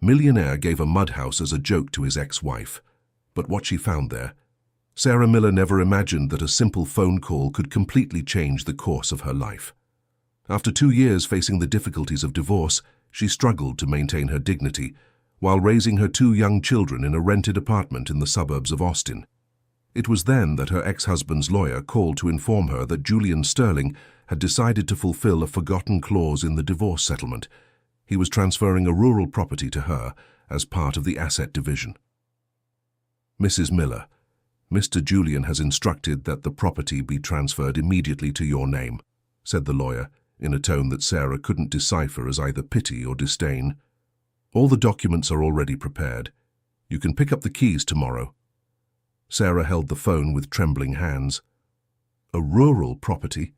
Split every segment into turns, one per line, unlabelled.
Millionaire gave a mud house as a joke to his ex-wife, but what she found there, Sarah Miller never imagined that a simple phone call could completely change the course of her life. After 2 years facing the difficulties of divorce, she struggled to maintain her dignity while raising her 2 young children in a rented apartment in the suburbs of Austin. It was then that her ex-husband's lawyer called to inform her that Julian Sterling had decided to fulfill a forgotten clause in the divorce settlement. He was transferring a rural property to her as part of the asset division. Mrs. Miller, Mr. Julian has instructed that the property be transferred immediately to your name, said the lawyer, in a tone that Sarah couldn't decipher as either pity or disdain. All the documents are already prepared. You can pick up the keys tomorrow. Sarah held the phone with trembling hands. A rural property?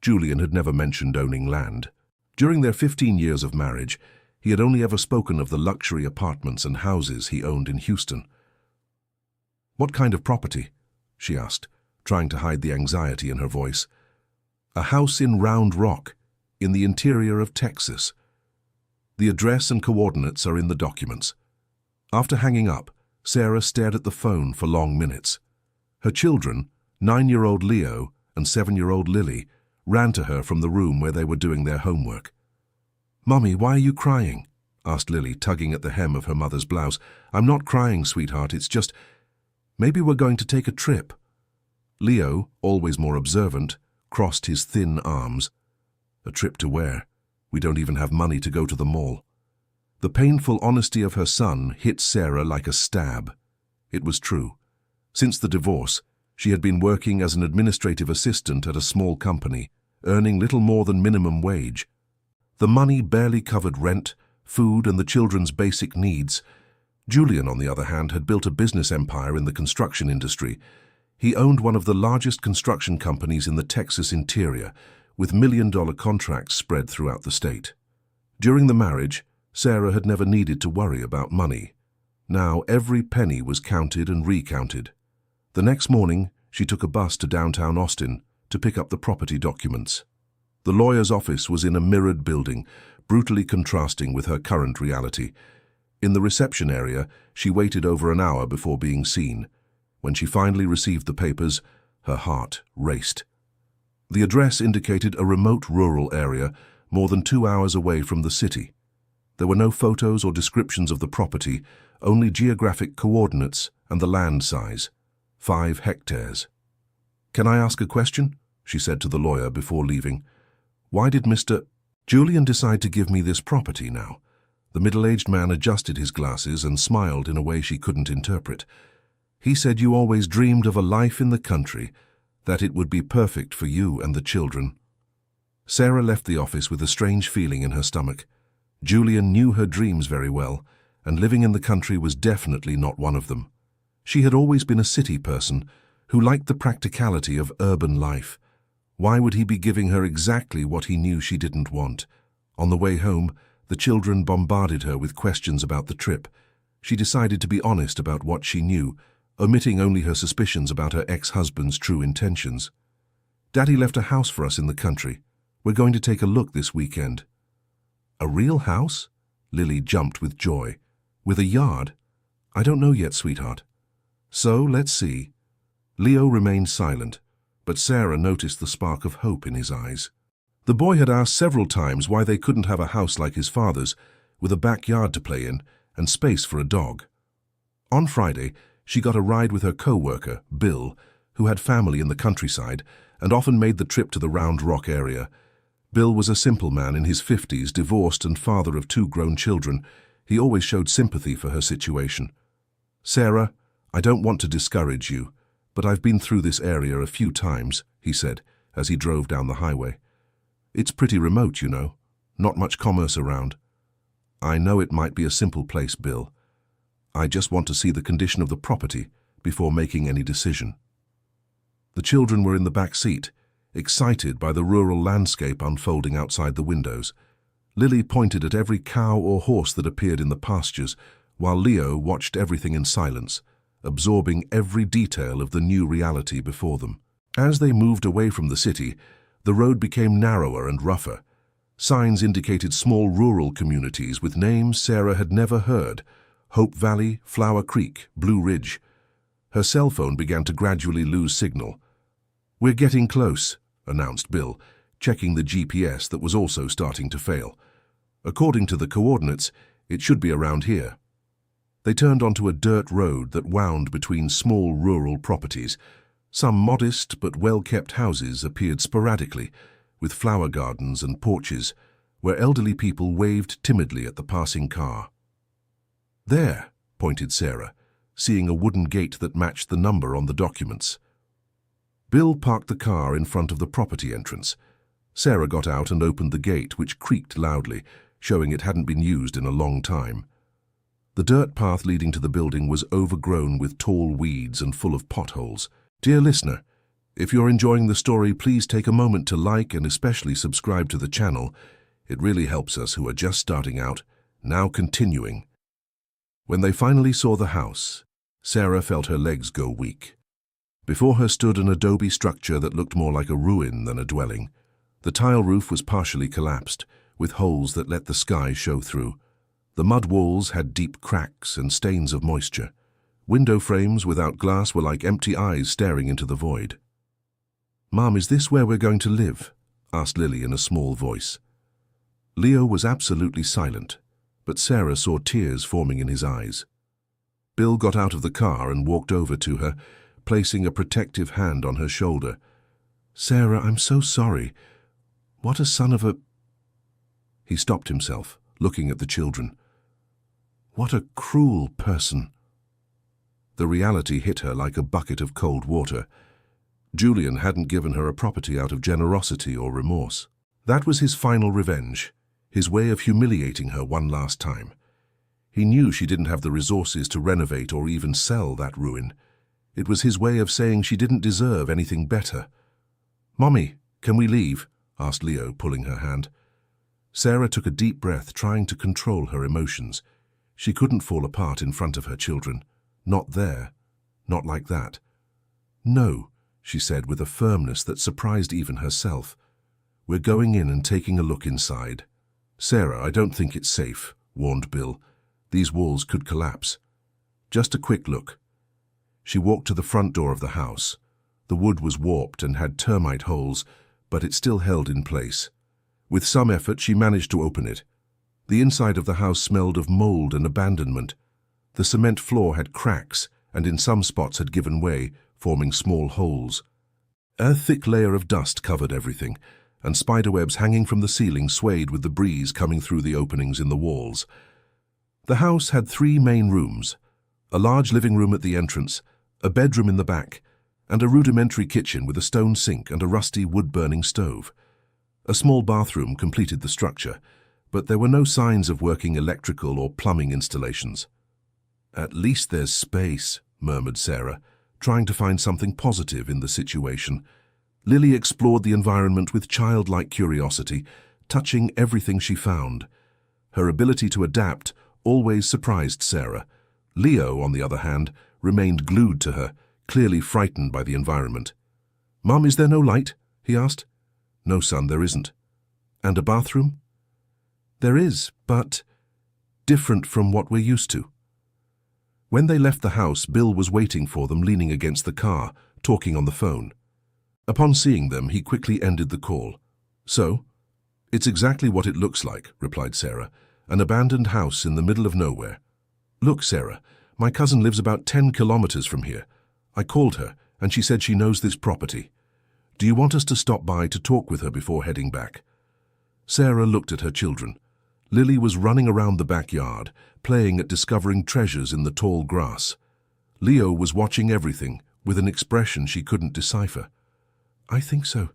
Julian had never mentioned owning land. During their 15 years of marriage, he had only ever spoken of the luxury apartments and houses he owned in Houston. What kind of property? She asked, trying to hide the anxiety in her voice. A house in Round Rock, in the interior of Texas. The address and coordinates are in the documents. After hanging up, Sarah stared at the phone for long minutes. Her children, 9-year-old Leo and 7-year-old Lily, ran to her from the room where they were doing their homework. "Mummy, why are you crying?" asked Lily, tugging at the hem of her mother's blouse. "I'm not crying, sweetheart, it's just... Maybe we're going to take a trip." Leo, always more observant, crossed his thin arms. "A trip to where? We don't even have money to go to the mall." The painful honesty of her son hit Sarah like a stab. It was true. Since the divorce, she had been working as an administrative assistant at a small company, earning little more than minimum wage. The money barely covered rent, food, and the children's basic needs. Julian, on the other hand, had built a business empire in the construction industry. He owned one of the largest construction companies in the Texas interior, with million-dollar contracts spread throughout the state. During the marriage, Sarah had never needed to worry about money. Now every penny was counted and recounted. The next morning, she took a bus to downtown Austin to pick up the property documents. The lawyer's office was in a mirrored building, brutally contrasting with her current reality. In the reception area, she waited over an hour before being seen. When she finally received the papers, her heart raced. The address indicated a remote rural area, more than 2 hours away from the city. There were no photos or descriptions of the property, only geographic coordinates and the land size. 5 hectares. "Can I ask a question?" she said to the lawyer before leaving. "Why did Mr. Julian decide to give me this property now?" The middle-aged man adjusted his glasses and smiled in a way she couldn't interpret. "He said you always dreamed of a life in the country, that it would be perfect for you and the children." Sarah left the office with a strange feeling in her stomach. Julian knew her dreams very well, and living in the country was definitely not one of them. She had always been a city person who liked the practicality of urban life. Why would he be giving her exactly what he knew she didn't want? On the way home, the children bombarded her with questions about the trip. She decided to be honest about what she knew, omitting only her suspicions about her ex-husband's true intentions. "Daddy left a house for us in the country. We're going to take a look this weekend." "A real house?" Lily jumped with joy. "With a yard?" "I don't know yet, sweetheart." "So, let's see." Leo remained silent, but Sarah noticed the spark of hope in his eyes. The boy had asked several times why they couldn't have a house like his father's, with a backyard to play in and space for a dog. On Friday, she got a ride with her co-worker, Bill, who had family in the countryside and often made the trip to the Round Rock area. Bill was a simple man in his 50s, divorced and father of 2 grown children. He always showed sympathy for her situation. "Sarah, I don't want to discourage you, but I've been through this area a few times," he said, as he drove down the highway. "It's pretty remote, you know. Not much commerce around." "I know it might be a simple place, Bill. I just want to see the condition of the property before making any decision." The children were in the back seat, excited by the rural landscape unfolding outside the windows. Lily pointed at every cow or horse that appeared in the pastures, while Leo watched everything in silence, absorbing every detail of the new reality before them. As they moved away from the city, the road became narrower and rougher. Signs indicated small rural communities with names Sarah had never heard: Hope Valley, Flower Creek, Blue Ridge. Her cell phone began to gradually lose signal. "We're getting close," announced Bill, checking the GPS that was also starting to fail. According to the coordinates, it should be around here. They turned onto a dirt road that wound between small rural properties. Some modest but well-kept houses appeared sporadically, with flower gardens and porches, where elderly people waved timidly at the passing car. "There," pointed Sarah, seeing a wooden gate that matched the number on the documents. Bill parked the car in front of the property entrance. Sarah got out and opened the gate, which creaked loudly, showing it hadn't been used in a long time. The dirt path leading to the building was overgrown with tall weeds and full of potholes. Dear listener, if you're enjoying the story, please take a moment to like and especially subscribe to the channel. It really helps us who are just starting out. Now continuing. When they finally saw the house, Sarah felt her legs go weak. Before her stood an adobe structure that looked more like a ruin than a dwelling. The tile roof was partially collapsed, with holes that let the sky show through. The mud walls had deep cracks and stains of moisture. Window frames without glass were like empty eyes staring into the void. "Mom, is this where we're going to live?" asked Lily in a small voice. Leo was absolutely silent, but Sarah saw tears forming in his eyes. Bill got out of the car and walked over to her, placing a protective hand on her shoulder. "Sarah, I'm so sorry. What a son of a—" He stopped himself, looking at the children. "What a cruel person." The reality hit her like a bucket of cold water. Julian hadn't given her a property out of generosity or remorse. That was his final revenge, his way of humiliating her one last time. He knew she didn't have the resources to renovate or even sell that ruin. It was his way of saying she didn't deserve anything better. "Mommy, can we leave?" asked Leo, pulling her hand. Sarah took a deep breath, trying to control her emotions. She couldn't fall apart in front of her children. Not there. Not like that. "No," she said with a firmness that surprised even herself. "We're going in and taking a look inside." "Sarah, I don't think it's safe," warned Bill. "These walls could collapse." "Just a quick look." She walked to the front door of the house. The wood was warped and had termite holes, but it still held in place. With some effort, she managed to open it. The inside of the house smelled of mold and abandonment. The cement floor had cracks, and in some spots had given way, forming small holes. A thick layer of dust covered everything, and spiderwebs hanging from the ceiling swayed with the breeze coming through the openings in the walls. The house had 3 main rooms: a large living room at the entrance, a bedroom in the back, and a rudimentary kitchen with a stone sink and a rusty wood-burning stove. A small bathroom completed the structure, but there were no signs of working electrical or plumbing installations. "At least there's space," murmured Sarah, trying to find something positive in the situation. Lily explored the environment with childlike curiosity, touching everything she found. Her ability to adapt always surprised Sarah. Leo, on the other hand, remained glued to her, clearly frightened by the environment. "Mum, is there no light?" he asked. "No, son, there isn't." "And a bathroom?" "There is, but different from what we're used to." When they left the house, Bill was waiting for them, leaning against the car, talking on the phone. Upon seeing them, he quickly ended the call. "So? It's exactly what it looks like," replied Sarah. "An abandoned house in the middle of nowhere. Look, Sarah, my cousin lives about 10 kilometers from here. I called her, and she said she knows this property. Do you want us to stop by to talk with her before heading back?" Sarah looked at her children. Lily was running around the backyard, playing at discovering treasures in the tall grass. Leo was watching everything, with an expression she couldn't decipher. "I think so.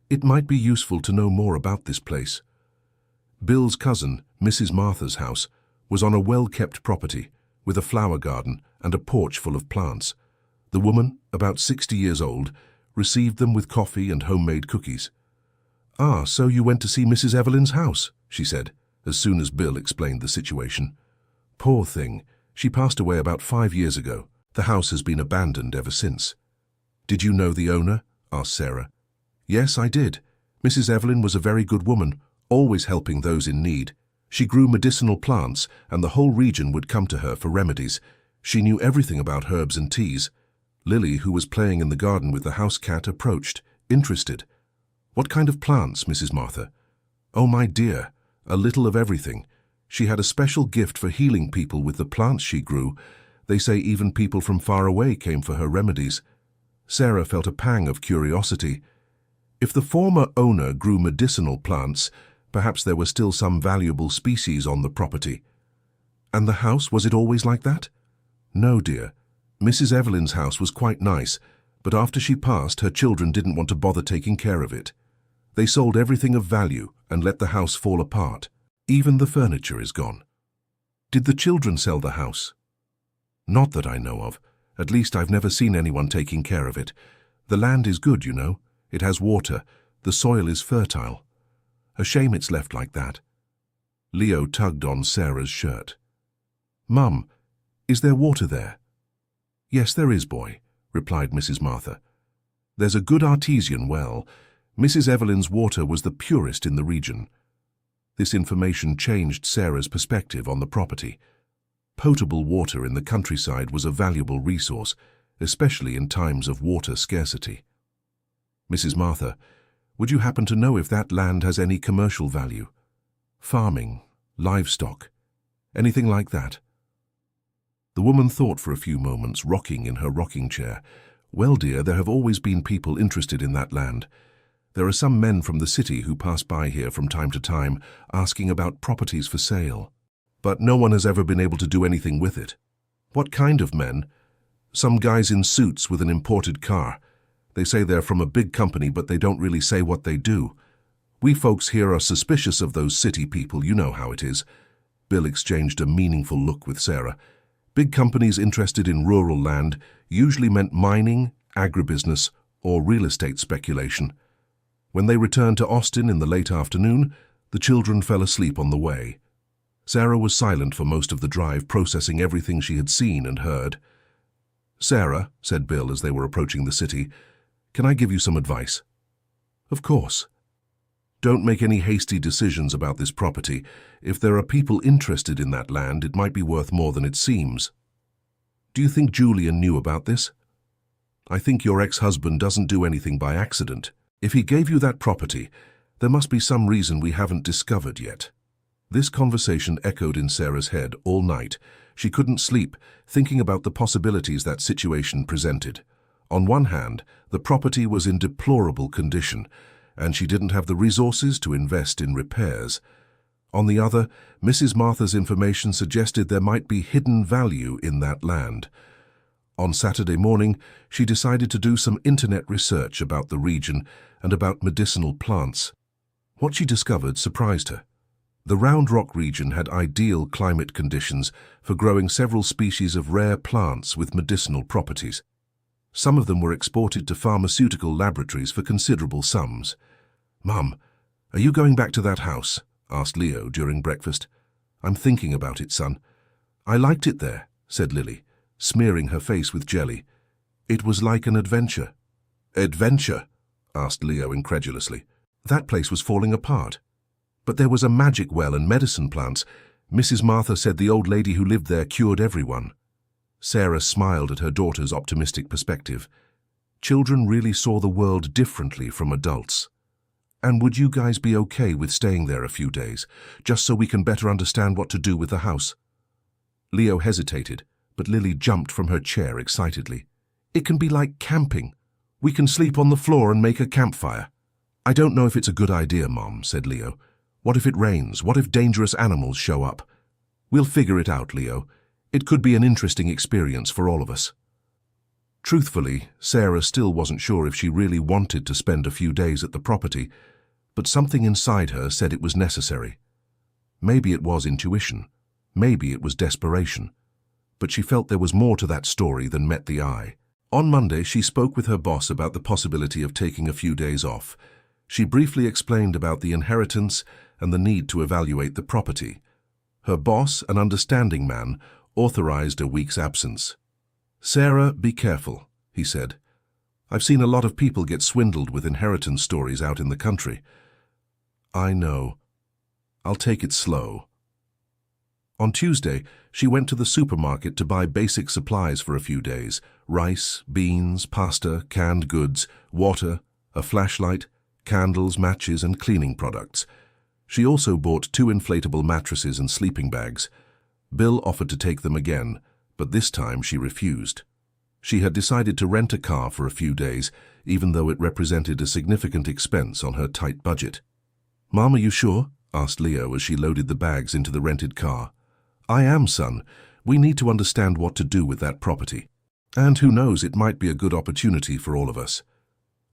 It might be useful to know more about this place." Bill's cousin, Mrs. Martha's house, was on a well-kept property, with a flower garden and a porch full of plants. The woman, about 60 years old, received them with coffee and homemade cookies. "Ah, so you went to see Mrs. Evelyn's house," she said, as soon as Bill explained the situation. "Poor thing, she passed away about 5 years ago. The house has been abandoned ever since." "Did you know the owner?" asked Sarah. "Yes, I did. Mrs. Evelyn was a very good woman, always helping those in need. She grew medicinal plants, and the whole region would come to her for remedies. She knew everything about herbs and teas. Lily, who was playing in the garden with the house cat, approached, interested. "What kind of plants, Mrs. Martha?" "Oh, my dear, a little of everything. She had a special gift for healing people with the plants she grew. They say even people from far away came for her remedies." Sarah felt a pang of curiosity. If the former owner grew medicinal plants, perhaps there were still some valuable species on the property. "And the house, was it always like that?" "No, dear. Mrs. Evelyn's house was quite nice, but after she passed, her children didn't want to bother taking care of it. They sold everything of value and let the house fall apart. Even the furniture is gone." "Did the children sell the house?" "Not that I know of. At least I've never seen anyone taking care of it. The land is good, you know. It has water. The soil is fertile. A shame it's left like that." Leo tugged on Sarah's shirt. "Mum, is there water there?" "Yes, there is, boy," replied Mrs. Martha. "There's a good artesian well. Mrs. Evelyn's water was the purest in the region." This information changed Sarah's perspective on the property. Potable water in the countryside was a valuable resource, especially in times of water scarcity. "Mrs. Martha, would you happen to know if that land has any commercial value? Farming, livestock, anything like that?" The woman thought for a few moments, rocking in her rocking chair. "Well, dear, there have always been people interested in that land. There are some men from the city who pass by here from time to time, asking about properties for sale. But no one has ever been able to do anything with it." "What kind of men?" "Some guys in suits with an imported car. They say they're from a big company, but they don't really say what they do. We folks here are suspicious of those city people, you know how it is." Bill exchanged a meaningful look with Sarah. Big companies interested in rural land usually meant mining, agribusiness, or real estate speculation. When they returned to Austin in the late afternoon, the children fell asleep on the way. Sarah was silent for most of the drive, processing everything she had seen and heard. "Sarah," said Bill as they were approaching the city, "can I give you some advice?" "Of course." "Don't make any hasty decisions about this property. If there are people interested in that land, it might be worth more than it seems." "Do you think Julian knew about this?" "I think your ex-husband doesn't do anything by accident. If he gave you that property, there must be some reason we haven't discovered yet." This conversation echoed in Sarah's head all night. She couldn't sleep, thinking about the possibilities that situation presented. On one hand, the property was in deplorable condition, and she didn't have the resources to invest in repairs. On the other, Mrs. Martha's information suggested there might be hidden value in that land. On Saturday morning, she decided to do some internet research about the region and about medicinal plants. What she discovered surprised her. The Round Rock region had ideal climate conditions for growing several species of rare plants with medicinal properties. Some of them were exported to pharmaceutical laboratories for considerable sums. "Mum, are you going back to that house?" asked Leo during breakfast. "I'm thinking about it, son." "I liked it there," said Lily, smearing her face with jelly. "It was like an adventure." "Adventure?" asked Leo incredulously. "That place was falling apart. But there was a magic well and medicine plants. Mrs. Martha said the old lady who lived there cured everyone." Sarah smiled at her daughter's optimistic perspective. Children really saw the world differently from adults. "And would you guys be okay with staying there a few days, just so we can better understand what to do with the house?" Leo hesitated, but Lily jumped from her chair excitedly. "It can be like camping. We can sleep on the floor and make a campfire." "I don't know if it's a good idea, Mom," said Leo. "What if it rains? What if dangerous animals show up?" "We'll figure it out, Leo. It could be an interesting experience for all of us." Truthfully, Sarah still wasn't sure if she really wanted to spend a few days at the property, but something inside her said it was necessary. Maybe it was intuition. Maybe it was desperation. But she felt there was more to that story than met the eye. On Monday, she spoke with her boss about the possibility of taking a few days off. She briefly explained about the inheritance and the need to evaluate the property. Her boss, an understanding man, authorized a week's absence. "Sarah, be careful," he said. "I've seen a lot of people get swindled with inheritance stories out in the country." "I know," I'll take it slow. On Tuesday, she went to the supermarket to buy basic supplies for a few days: rice, beans, pasta, canned goods, water, a flashlight, candles, matches, and cleaning products. She also bought 2 inflatable mattresses and sleeping bags. Bill offered to take them again, but this time she refused. She had decided to rent a car for a few days, even though it represented a significant expense on her tight budget. "Mom, are you sure?" asked Leo as she loaded the bags into the rented car. "I am, son. We need to understand what to do with that property. And who knows, it might be a good opportunity for all of us."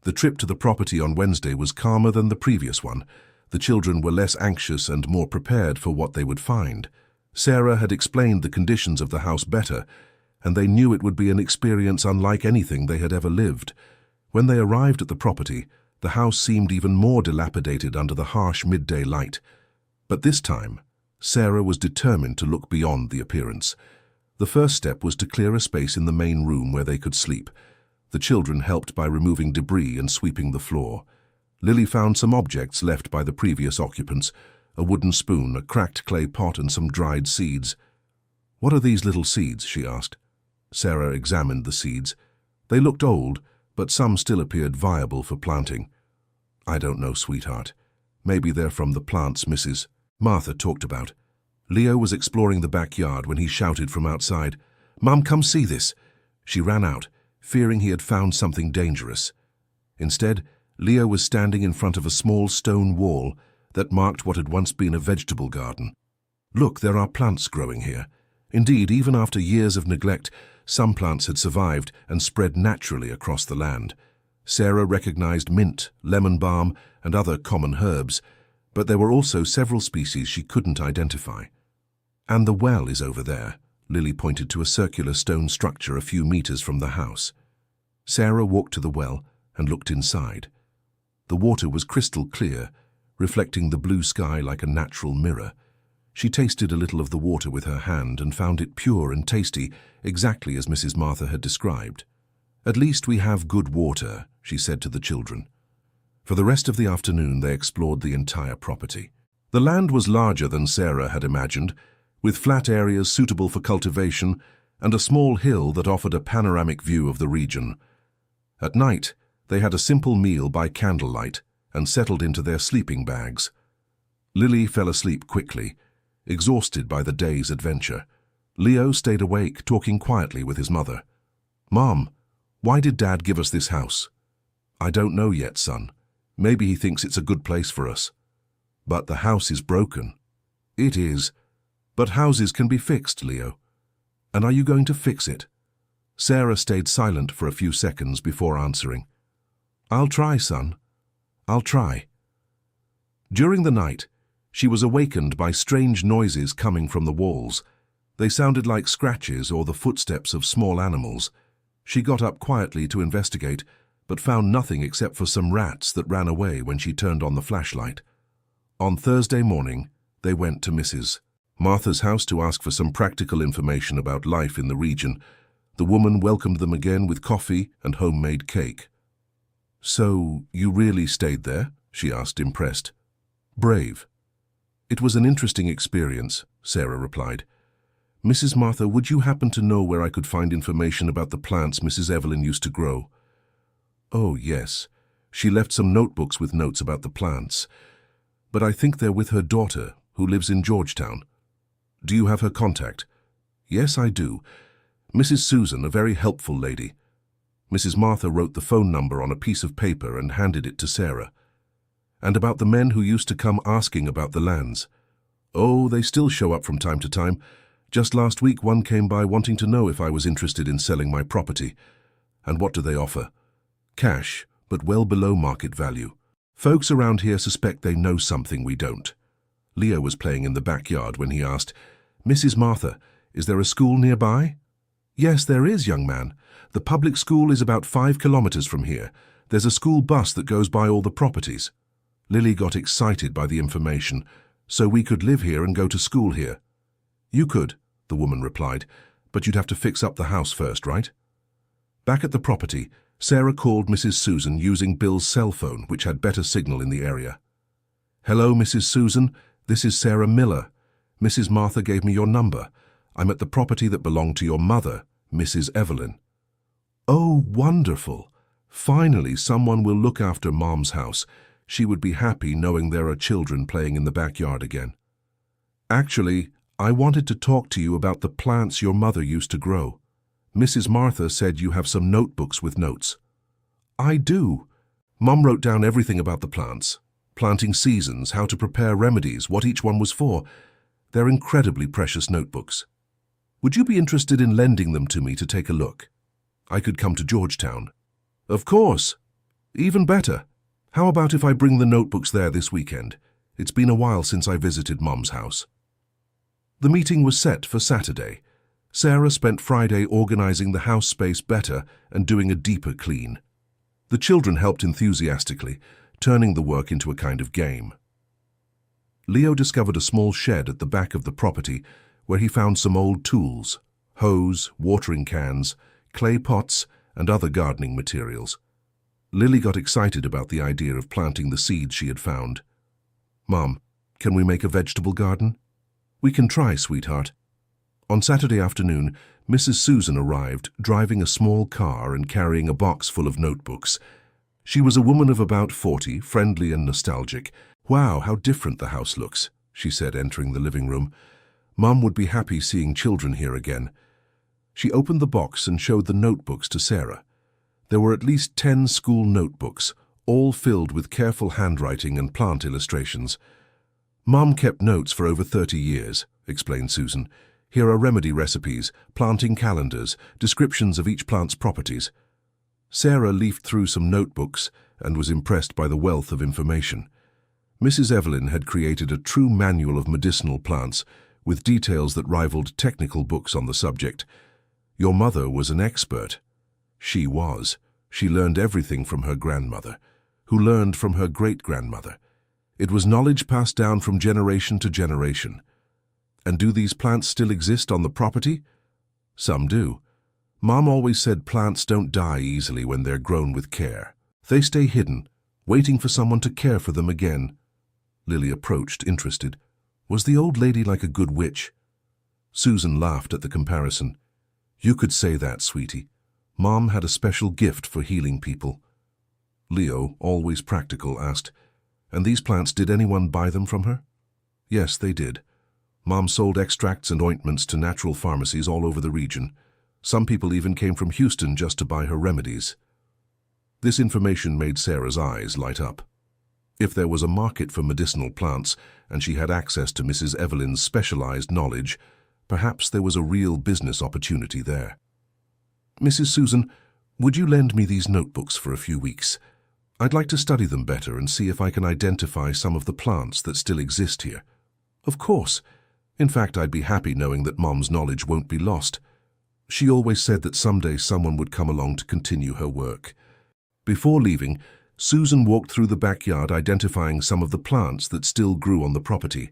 The trip to the property on Wednesday was calmer than the previous one. The children were less anxious and more prepared for what they would find. Sarah had explained the conditions of the house better, and they knew it would be an experience unlike anything they had ever lived. When they arrived at the property, the house seemed even more dilapidated under the harsh midday light. But this time, Sarah was determined to look beyond the appearance. The first step was to clear a space in the main room where they could sleep. The children helped by removing debris and sweeping the floor. Lily found some objects left by the previous occupants: a wooden spoon, a cracked clay pot, and some dried seeds. "What are these little seeds?" she asked. Sarah examined the seeds. They looked old, but some still appeared viable for planting. "I don't know, sweetheart. Maybe they're from the plants Mrs. Martha talked about." Leo was exploring the backyard when he shouted from outside, "Mum, come see this." She ran out, fearing he had found something dangerous. Instead, Leo was standing in front of a small stone wall that marked what had once been a vegetable garden. "Look, there are plants growing here." Indeed, even after years of neglect, some plants had survived and spread naturally across the land. Sarah recognized mint, lemon balm, and other common herbs, but there were also several species she couldn't identify. "And the well is over there." Lily pointed to a circular stone structure a few meters from the house. Sarah walked to the well and looked inside. The water was crystal clear, reflecting the blue sky like a natural mirror. She tasted a little of the water with her hand and found it pure and tasty, exactly as Mrs. Martha had described. "At least we have good water," she said to the children. For the rest of the afternoon, they explored the entire property. The land was larger than Sarah had imagined, with flat areas suitable for cultivation and a small hill that offered a panoramic view of the region. At night, they had a simple meal by candlelight and settled into their sleeping bags. Lily fell asleep quickly, exhausted by the day's adventure. Leo stayed awake, talking quietly with his mother. "Mom, why did Dad give us this house?" "I don't know yet, son. Maybe he thinks it's a good place for us." "But the house is broken." "It is. But houses can be fixed, Leo." "And are you going to fix it?" Sarah stayed silent for a few seconds before answering. "I'll try, son. I'll try." During the night, she was awakened by strange noises coming from the walls. They sounded like scratches or the footsteps of small animals. She got up quietly to investigate, but found nothing except for some rats that ran away when she turned on the flashlight. On Thursday morning, they went to Mrs. Martha's house to ask for some practical information about life in the region. The woman welcomed them again with coffee and homemade cake. "So, you really stayed there?" she asked, impressed. "Brave." "It was an interesting experience," Sarah replied. "Mrs. Martha, would you happen to know where I could find information about the plants Mrs. Evelyn used to grow?" "Oh, yes. She left some notebooks with notes about the plants. But I think they're with her daughter, who lives in Georgetown." "Do you have her contact?" "Yes, I do. Mrs. Susan, a very helpful lady." Mrs. Martha wrote the phone number on a piece of paper and handed it to Sarah. "And about the men who used to come asking about the lands?" "Oh, they still show up from time to time. Just last week one came by wanting to know if I was interested in selling my property." "And what do they offer?" "Cash, but well below market value. Folks around here suspect they know something we don't." Leo was playing in the backyard when he asked, "Mrs. Martha, is there a school nearby?" "Yes, there is, young man. The public school is about 5 kilometers from here. There's a school bus that goes by all the properties." Lily got excited by the information. "So we could live here and go to school here?" "You could," the woman replied, "but you'd have to fix up the house first, right?" Back at the property, Sarah called Mrs. Susan using Bill's cell phone, which had better signal in the area. "Hello, Mrs. Susan. This is Sarah Miller. Mrs. Martha gave me your number. I'm at the property that belonged to your mother, Mrs. Evelyn." "Oh, wonderful. Finally, someone will look after Mom's house. She would be happy knowing there are children playing in the backyard again." "Actually, I wanted to talk to you about the plants your mother used to grow. Mrs. Martha said you have some notebooks with notes." "I do. Mom wrote down everything about the plants. Planting seasons, how to prepare remedies, what each one was for. They're incredibly precious notebooks. Would you be interested in lending them to me to take a look? I could come to Georgetown." "Of course. Even better. How about if I bring the notebooks there this weekend? It's been a while since I visited Mom's house." The meeting was set for Saturday. Sarah spent Friday organizing the house space better and doing a deeper clean. The children helped enthusiastically, turning the work into a kind of game. Leo discovered a small shed at the back of the property where he found some old tools, hose, watering cans, clay pots, and other gardening materials. Lily got excited about the idea of planting the seeds she had found. "Mom, can we make a vegetable garden?" "We can try, sweetheart." On Saturday afternoon, Mrs. Susan arrived, driving a small car and carrying a box full of notebooks. She was a woman of about 40, friendly and nostalgic. "Wow, how different the house looks," she said, entering the living room. "Mom would be happy seeing children here again." She opened the box and showed the notebooks to Sarah. There were at least 10 school notebooks, all filled with careful handwriting and plant illustrations. "Mom kept notes for over 30 years, explained Susan. "Here are remedy recipes, planting calendars, descriptions of each plant's properties." Sarah leafed through some notebooks and was impressed by the wealth of information. Mrs. Evelyn had created a true manual of medicinal plants, with details that rivaled technical books on the subject. Your mother was an expert. She was. She learned everything from her grandmother, who learned from her great-grandmother. It was knowledge passed down from generation to generation. And do these plants still exist on the property? Some do. Mom always said plants don't die easily when they're grown with care. They stay hidden, waiting for someone to care for them again. Lily approached, interested. Was the old lady like a good witch? Susan laughed at the comparison. "You could say that, sweetie. Mom had a special gift for healing people." Leo, always practical, asked, "And these plants, did anyone buy them from her?" "Yes, they did. Mom sold extracts and ointments to natural pharmacies all over the region. Some people even came from Houston just to buy her remedies." This information made Sarah's eyes light up. If there was a market for medicinal plants and she had access to Mrs. Evelyn's specialized knowledge, perhaps there was a real business opportunity there. "Mrs. Susan, would you lend me these notebooks for a few weeks? I'd like to study them better and see if I can identify some of the plants that still exist here." "Of course. In fact, I'd be happy knowing that Mom's knowledge won't be lost. She always said that someday someone would come along to continue her work." Before leaving, Susan walked through the backyard identifying some of the plants that still grew on the property.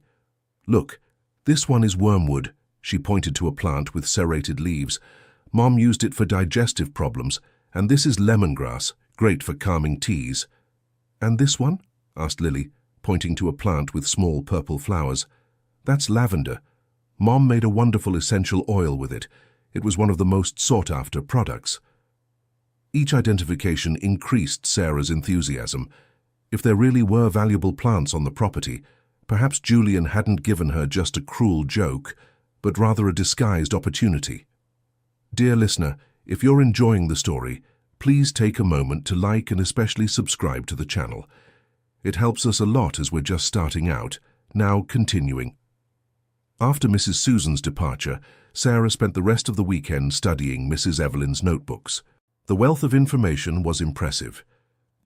"Look, this one is wormwood." She pointed to a plant with serrated leaves. "Mom used it for digestive problems, and this is lemongrass, great for calming teas." "And this one?" asked Lily, pointing to a plant with small purple flowers. "That's lavender. Mom made a wonderful essential oil with it. It was one of the most sought-after products." Each identification increased Sarah's enthusiasm. If there really were valuable plants on the property, perhaps Julian hadn't given her just a cruel joke, but rather a disguised opportunity. Dear listener, if you're enjoying the story, please take a moment to like and especially subscribe to the channel. It helps us a lot as we're just starting out. Now continuing. After Mrs. Susan's departure, Sarah spent the rest of the weekend studying Mrs. Evelyn's notebooks. The wealth of information was impressive.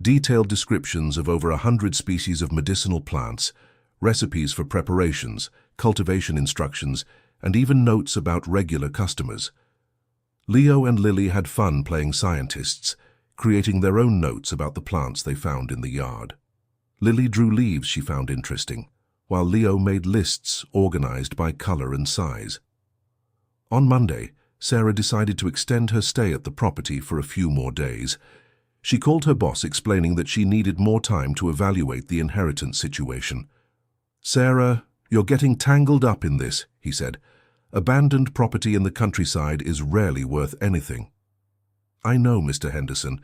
Detailed descriptions of over 100 species of medicinal plants, recipes for preparations, cultivation instructions, and even notes about regular customers. Leo and Lily had fun playing scientists, creating their own notes about the plants they found in the yard. Lily drew leaves she found interesting, while Leo made lists organized by color and size. On Monday, Sarah decided to extend her stay at the property for a few more days. She called her boss explaining that she needed more time to evaluate the inheritance situation. "Sarah, "You're getting tangled up in this," he said. "Abandoned property in the countryside is rarely worth anything." "I know, Mr. Henderson,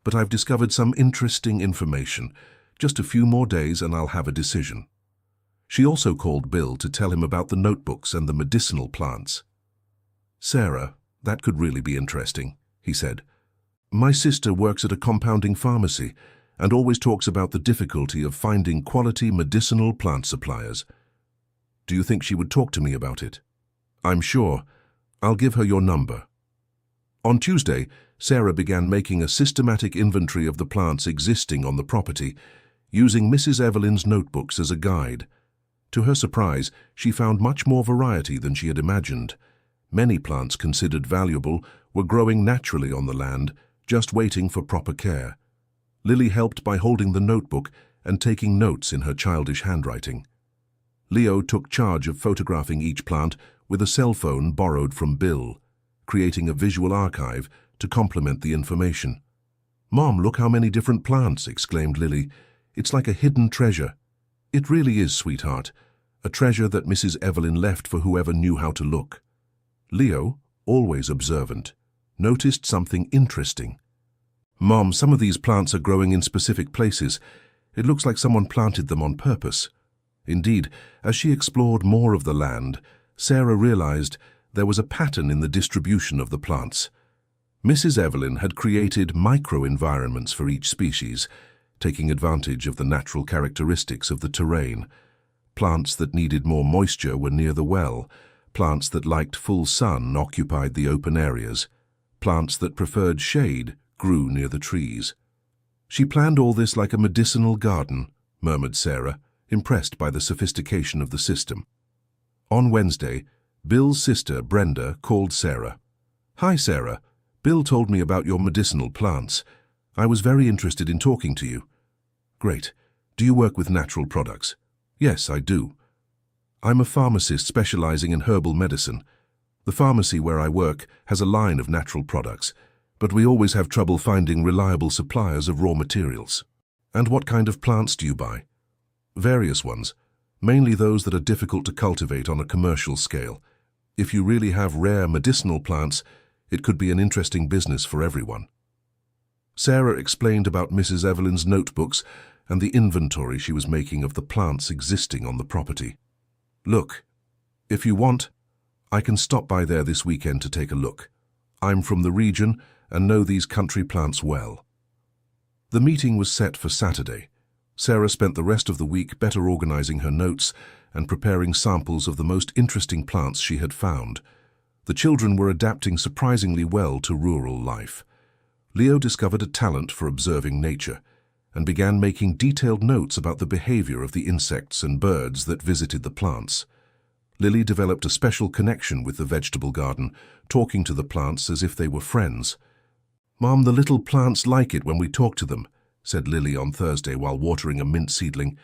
but I've discovered some interesting information. Just a few more days and I'll have a decision." She also called Bill to tell him about the notebooks and the medicinal plants. "Sarah, that could really be interesting," he said. "My sister works at a compounding pharmacy and always talks about the difficulty of finding quality medicinal plant suppliers. Do you think she would talk to me about it?" "I'm sure. I'll give her your number." On Tuesday, Sarah began making a systematic inventory of the plants existing on the property, using Mrs. Evelyn's notebooks as a guide. To her surprise, she found much more variety than she had imagined. Many plants considered valuable were growing naturally on the land, just waiting for proper care. Lily helped by holding the notebook and taking notes in her childish handwriting. Leo took charge of photographing each plant with a cell phone borrowed from Bill, creating a visual archive to complement the information. "Mom, look how many different plants," exclaimed Lily. "It's like a hidden treasure." "It really is, sweetheart. A treasure that Mrs. Evelyn left for whoever knew how to look." Leo, always observant, noticed something interesting. "Mom, some of these plants are growing in specific places. It looks like someone planted them on purpose." Indeed, as she explored more of the land, Sarah realized there was a pattern in the distribution of the plants. Mrs. Evelyn had created micro-environments for each species, taking advantage of the natural characteristics of the terrain. Plants that needed more moisture were near the well. Plants that liked full sun occupied the open areas. Plants that preferred shade grew near the trees. "She planned all this like a medicinal garden," murmured Sarah, impressed by the sophistication of the system. On Wednesday, Bill's sister, Brenda, called Sarah. "Hi, Sarah. Bill told me about your medicinal plants. I was very interested in talking to you." "Great. Do you work with natural products?" "Yes, I do. I'm a pharmacist specializing in herbal medicine. The pharmacy where I work has a line of natural products, but we always have trouble finding reliable suppliers of raw materials." "And what kind of plants do you buy?" "Various ones, mainly those that are difficult to cultivate on a commercial scale. If you really have rare medicinal plants, it could be an interesting business for everyone." Sarah explained about Mrs. Evelyn's notebooks and the inventory she was making of the plants existing on the property. "Look, if you want, I can stop by there this weekend to take a look. I'm from the region and know these country plants well." The meeting was set for Saturday. Sarah spent the rest of the week better organizing her notes and preparing samples of the most interesting plants she had found. The children were adapting surprisingly well to rural life. Leo discovered a talent for observing nature and began making detailed notes about the behavior of the insects and birds that visited the plants. Lily developed a special connection with the vegetable garden, talking to the plants as if they were friends. "Mom, the little plants like it when we talk to them," said Lily on Thursday while watering a mint seedling.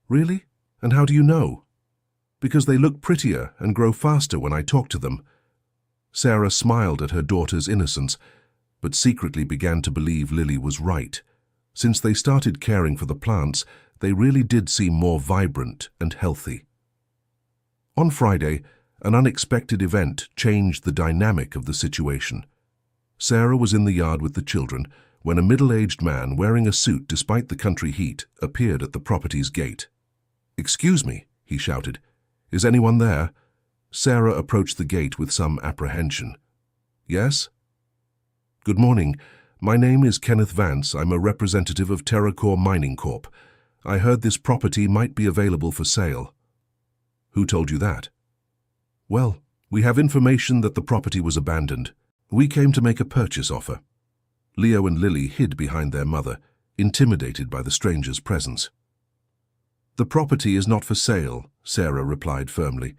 "Really? And how do you know?" "Because they look prettier and grow faster when I talk to them." Sarah smiled at her daughter's innocence, but secretly began to believe Lily was right. Since they started caring for the plants, they really did seem more vibrant and healthy. On Friday, an unexpected event changed the dynamic of the situation. Sarah was in the yard with the children when a middle-aged man wearing a suit despite the country heat appeared at the property's gate. "Excuse me," he shouted. "Is anyone there?" Sarah approached the gate with some apprehension. "Yes?" "Good morning. My name is Kenneth Vance. I'm a representative of TerraCore Mining Corp. I heard this property might be available for sale." "Who told you that?" "Well, we have information that the property was abandoned. We came to make a purchase offer." Leo and Lily hid behind their mother, intimidated by the stranger's presence. "The property is not for sale," Sarah replied firmly.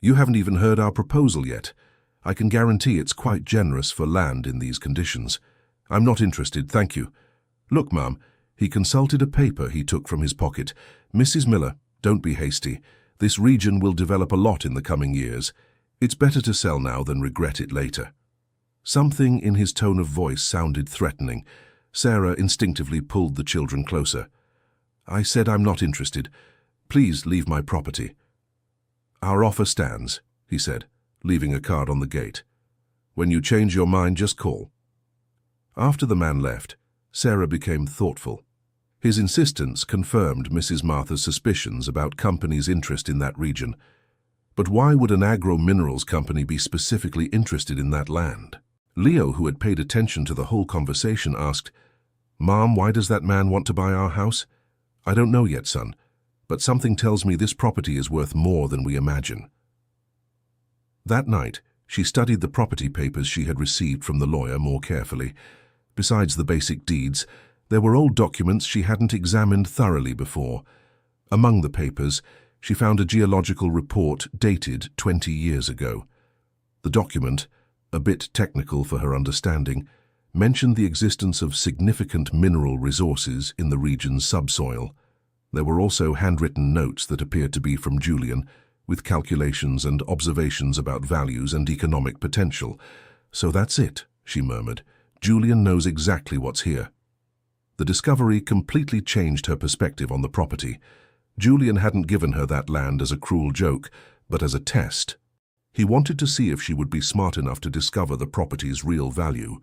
"You haven't even heard our proposal yet. I can guarantee it's quite generous for land in these conditions. I'm not interested, thank you. Look, Mum," he consulted a paper he took from his pocket. "Mrs. Miller, don't be hasty. This region will develop a lot in the coming years. It's better to sell now than regret it later." Something in his tone of voice sounded threatening. Sarah instinctively pulled the children closer. "I said I'm not interested. Please leave my property." "Our offer stands," he said, leaving a card on the gate. "When you change your mind, just call." After the man left, Sarah became thoughtful. His insistence confirmed Mrs. Martha's suspicions about companies' interest in that region. But why would an agro-minerals company be specifically interested in that land? Leo, who had paid attention to the whole conversation, asked, "Mom, why does that man want to buy our house?" "I don't know yet, son, but something tells me this property is worth more than we imagine." That night, she studied the property papers she had received from the lawyer more carefully. Besides the basic deeds, there were old documents she hadn't examined thoroughly before. Among the papers, she found a geological report dated 20 years ago. The document, a bit technical for her understanding, mentioned the existence of significant mineral resources in the region's subsoil. There were also handwritten notes that appeared to be from Julian, with calculations and observations about values and economic potential. "So that's it," she murmured. "Julian knows exactly what's here." The discovery completely changed her perspective on the property. Julian hadn't given her that land as a cruel joke, but as a test. He wanted to see if she would be smart enough to discover the property's real value.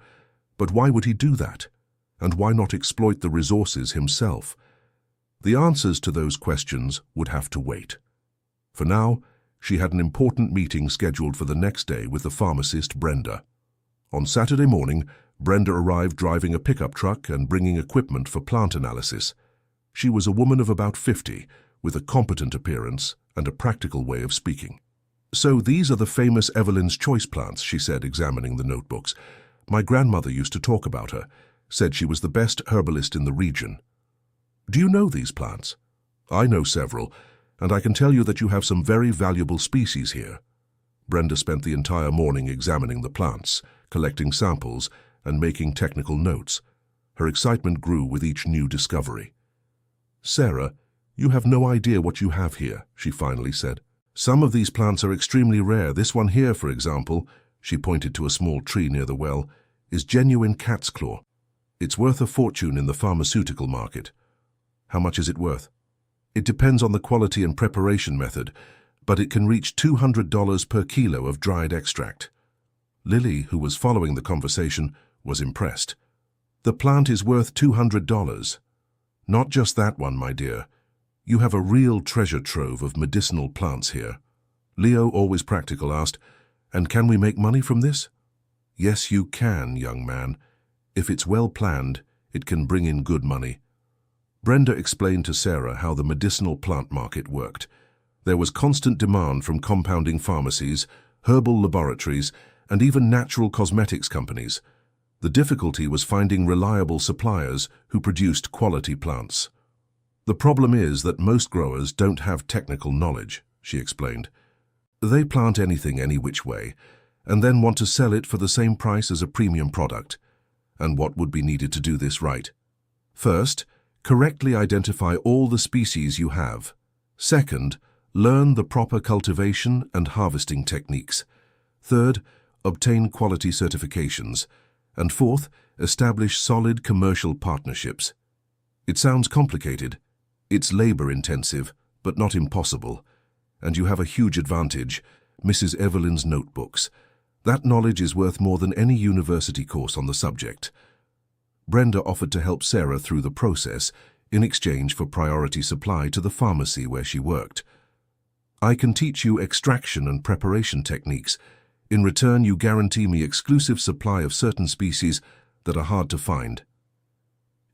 But why would he do that? And why not exploit the resources himself? The answers to those questions would have to wait. For now, she had an important meeting scheduled for the next day with the pharmacist Brenda. On Saturday morning, Brenda arrived driving a pickup truck and bringing equipment for plant analysis. She was a woman of about 50, with a competent appearance and a practical way of speaking. "So these are the famous Evelyn's Choice plants," she said, examining the notebooks. "My grandmother used to talk about her, said she was the best herbalist in the region." "Do you know these plants?" "I know several, and I can tell you that you have some very valuable species here." Brenda spent the entire morning examining the plants, collecting samples, and making technical notes. Her excitement grew with each new discovery. "Sarah, you have no idea what you have here," she finally said. "Some of these plants are extremely rare. This one here, for example," she pointed to a small tree near the well, "is genuine cat's claw. It's worth a fortune in the pharmaceutical market." "How much is it worth?" "It depends on the quality and preparation method, but it can reach $200 per kilo of dried extract." Lily, who was following the conversation, was impressed. "The plant is worth $200. Not just that one, my dear. You have a real treasure trove of medicinal plants here." Leo, always practical, asked, "And can we make money from this?" "Yes, you can, young man. If it's well planned, it can bring in good money." Brenda explained to Sarah how the medicinal plant market worked. There was constant demand from compounding pharmacies, herbal laboratories, and even natural cosmetics companies. The difficulty was finding reliable suppliers who produced quality plants. "The problem is that most growers don't have technical knowledge," she explained. "They plant anything any which way, and then want to sell it for the same price as a premium product. And what would be needed to do this right? First, correctly identify all the species you have. Second, learn the proper cultivation and harvesting techniques. Third, obtain quality certifications. And fourth, establish solid commercial partnerships. It sounds complicated. It's labor-intensive, but not impossible. And you have a huge advantage, Mrs. Evelyn's notebooks. That knowledge is worth more than any university course on the subject." Brenda offered to help Sarah through the process in exchange for priority supply to the pharmacy where she worked. "I can teach you extraction and preparation techniques. In return, you guarantee me exclusive supply of certain species that are hard to find."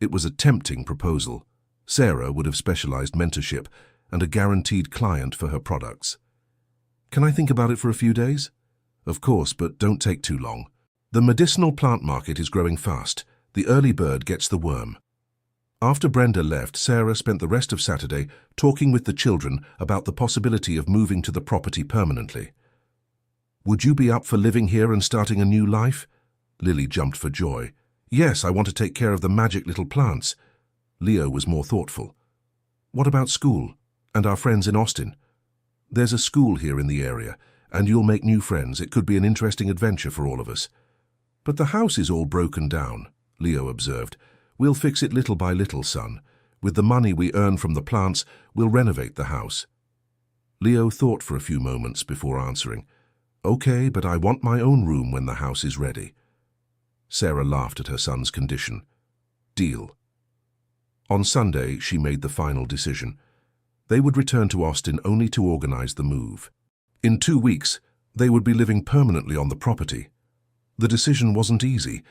It was a tempting proposal. Sarah would have specialized mentorship and a guaranteed client for her products. "Can I think about it for a few days?" "Of course, but don't take too long. The medicinal plant market is growing fast. The early bird gets the worm." After Brenda left, Sarah spent the rest of Saturday talking with the children about the possibility of moving to the property permanently. "Would you be up for living here and starting a new life?" Lily jumped for joy. "Yes, I want to take care of the magic little plants." Leo was more thoughtful. "What about school? And our friends in Austin?" "There's a school here in the area, and you'll make new friends. It could be an interesting adventure for all of us." "But the house is all broken down," Leo observed. "We'll fix it little by little, son. With the money we earn from the plants, we'll renovate the house." Leo thought for a few moments before answering. Okay, but I want my own room when the house is ready. Sarah laughed at her son's condition. Deal. On Sunday, she made the final decision. They would return to Austin only to organize the move. In 2 weeks, they would be living permanently on the property. The decision wasn't easy.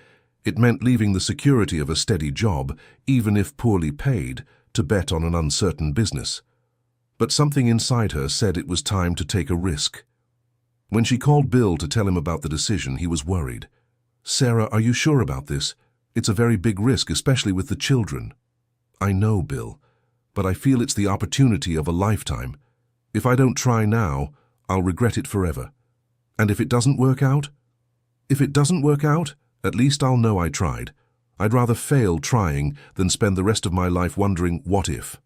It meant leaving the security of a steady job, even if poorly paid, to bet on an uncertain business. But something inside her said it was time to take a risk. When she called Bill to tell him about the decision, he was worried. "Sarah, are you sure about this? It's a very big risk, especially with the children." "I know, Bill, but I feel it's the opportunity of a lifetime. If I don't try now, I'll regret it forever. And if it doesn't work out? If it doesn't work out, at least I'll know I tried. I'd rather fail trying than spend the rest of my life wondering what if."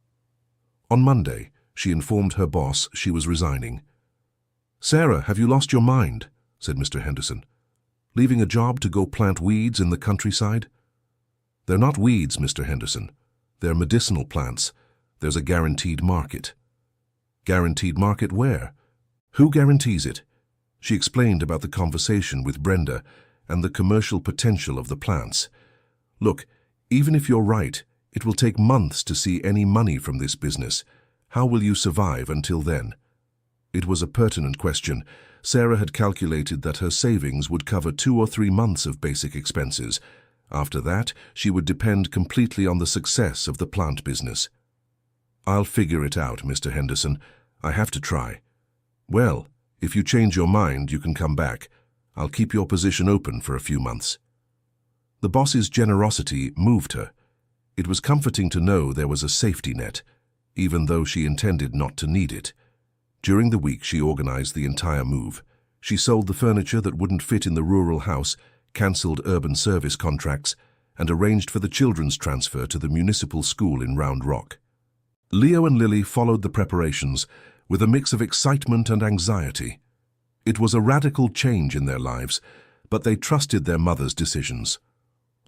On Monday, she informed her boss she was resigning. "Sarah, have you lost your mind?" said Mr. Henderson. "Leaving a job to go plant weeds in the countryside?" "They're not weeds, Mr. Henderson. They're medicinal plants. There's a guaranteed market." "Guaranteed market where? Who guarantees it?" She explained about the conversation with Brenda and the commercial potential of the plants. "Look, even if you're right, it will take months to see any money from this business. How will you survive until then?" It was a pertinent question. Sarah had calculated that her savings would cover 2 or 3 months of basic expenses. After that, she would depend completely on the success of the plant business. "I'll figure it out, Mr. Henderson. I have to try." "Well, if you change your mind, you can come back. I'll keep your position open for a few months." The boss's generosity moved her. It was comforting to know there was a safety net, even though she intended not to need it. During the week, she organized the entire move. She sold the furniture that wouldn't fit in the rural house, cancelled urban service contracts, and arranged for the children's transfer to the municipal school in Round Rock. Leo and Lily followed the preparations with a mix of excitement and anxiety. It was a radical change in their lives, but they trusted their mother's decisions.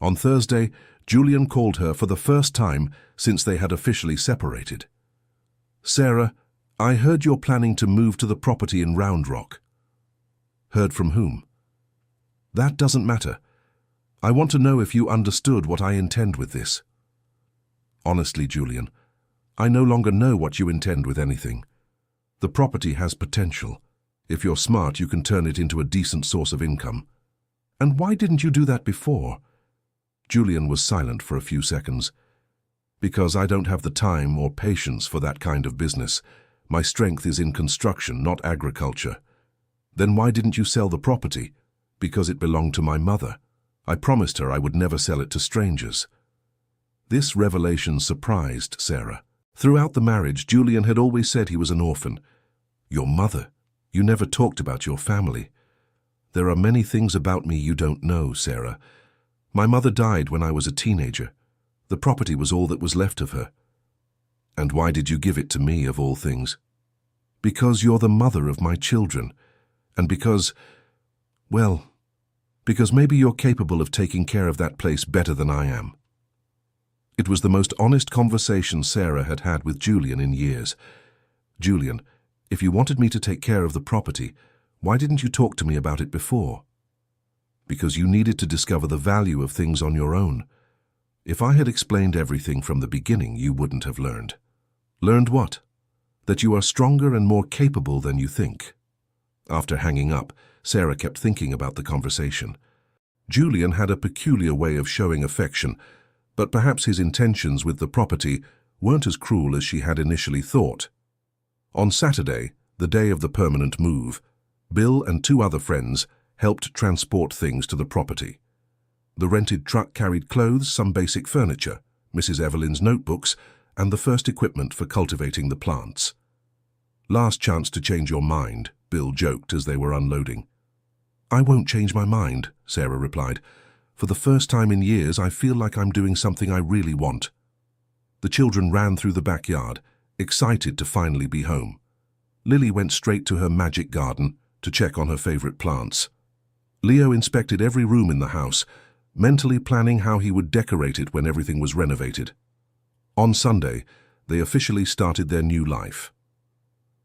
On Thursday, Julian called her for the first time since they had officially separated. "Sarah, I heard you're planning to move to the property in Round Rock." "Heard from whom?" "That doesn't matter. I want to know if you understood what I intend with this." "Honestly, Julian, I no longer know what you intend with anything. The property has potential. If you're smart, you can turn it into a decent source of income." "And why didn't you do that before?" Julian was silent for a few seconds. "Because I don't have the time or patience for that kind of business. My strength is in construction, not agriculture." "Then why didn't you sell the property?" "Because it belonged to my mother. I promised her I would never sell it to strangers." This revelation surprised Sarah. Throughout the marriage, Julian had always said he was an orphan. "Your mother? You never talked about your family." "There are many things about me you don't know, Sarah. My mother died when I was a teenager. The property was all that was left of her." "And why did you give it to me, of all things?" "Because you're the mother of my children. And because, well, because maybe you're capable of taking care of that place better than I am." It was the most honest conversation Sarah had had with Julian in years. "Julian, if you wanted me to take care of the property, why didn't you talk to me about it before?" "Because you needed to discover the value of things on your own. If I had explained everything from the beginning, you wouldn't have learned." "Learned what?" "That you are stronger and more capable than you think." After hanging up, Sarah kept thinking about the conversation. Julian had a peculiar way of showing affection, but perhaps his intentions with the property weren't as cruel as she had initially thought. On Saturday, the day of the permanent move, Bill and 2 other friends helped transport things to the property. The rented truck carried clothes, some basic furniture, Mrs. Evelyn's notebooks, and the first equipment for cultivating the plants. "Last chance to change your mind," Bill joked as they were unloading. "I won't change my mind," Sarah replied. "For the first time in years, I feel like I'm doing something I really want." The children ran through the backyard, excited to finally be home. Lily went straight to her magic garden to check on her favorite plants. Leo inspected every room in the house, mentally planning how he would decorate it when everything was renovated. On Sunday, they officially started their new life.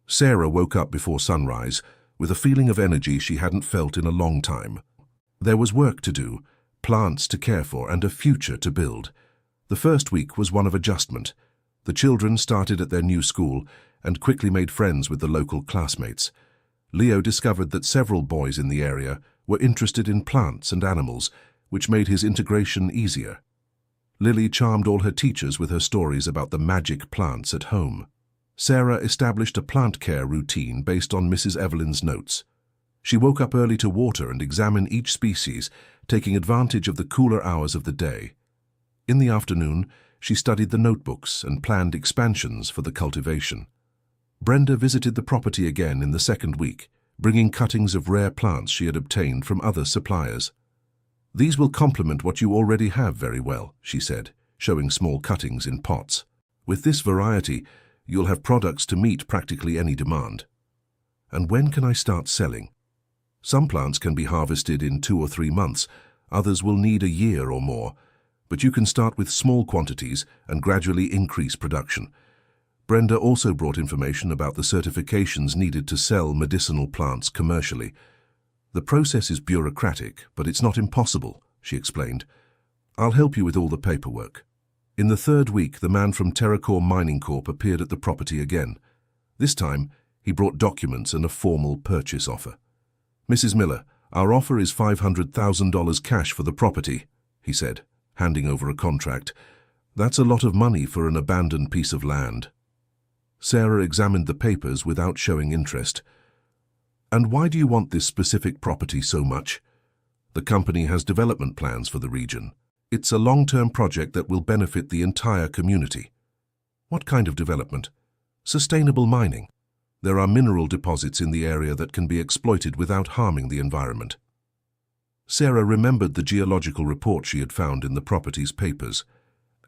Sarah woke up before sunrise with a feeling of energy she hadn't felt in a long time. There was work to do, plants to care for, and a future to build. The first week was one of adjustment. The children started at their new school and quickly made friends with the local classmates. Leo discovered that several boys in the area were interested in plants and animals, which made his integration easier. Lily charmed all her teachers with her stories about the magic plants at home. Sarah established a plant care routine based on Mrs. Evelyn's notes. She woke up early to water and examine each species, taking advantage of the cooler hours of the day. In the afternoon, she studied the notebooks and planned expansions for the cultivation. Brenda visited the property again in the second week, bringing cuttings of rare plants she had obtained from other suppliers. "These will complement what you already have very well," she said, showing small cuttings in pots. "With this variety, you'll have products to meet practically any demand." "And when can I start selling?" "Some plants can be harvested in 2 or 3 months, others will need a year or more, but you can start with small quantities and gradually increase production." Brenda also brought information about the certifications needed to sell medicinal plants commercially. "The process is bureaucratic, but it's not impossible," she explained. "I'll help you with all the paperwork." In the third week, the man from Terracore Mining Corp appeared at the property again. This time, he brought documents and a formal purchase offer. "Mrs. Miller, our offer is $500,000 cash for the property," he said, handing over a contract. "That's a lot of money for an abandoned piece of land." Sarah examined the papers without showing interest. "And why do you want this specific property so much?" "The company has development plans for the region. It's a long-term project that will benefit the entire community." "What kind of development?" "Sustainable mining. There are mineral deposits in the area that can be exploited without harming the environment." Sarah remembered the geological report she had found in the property's papers.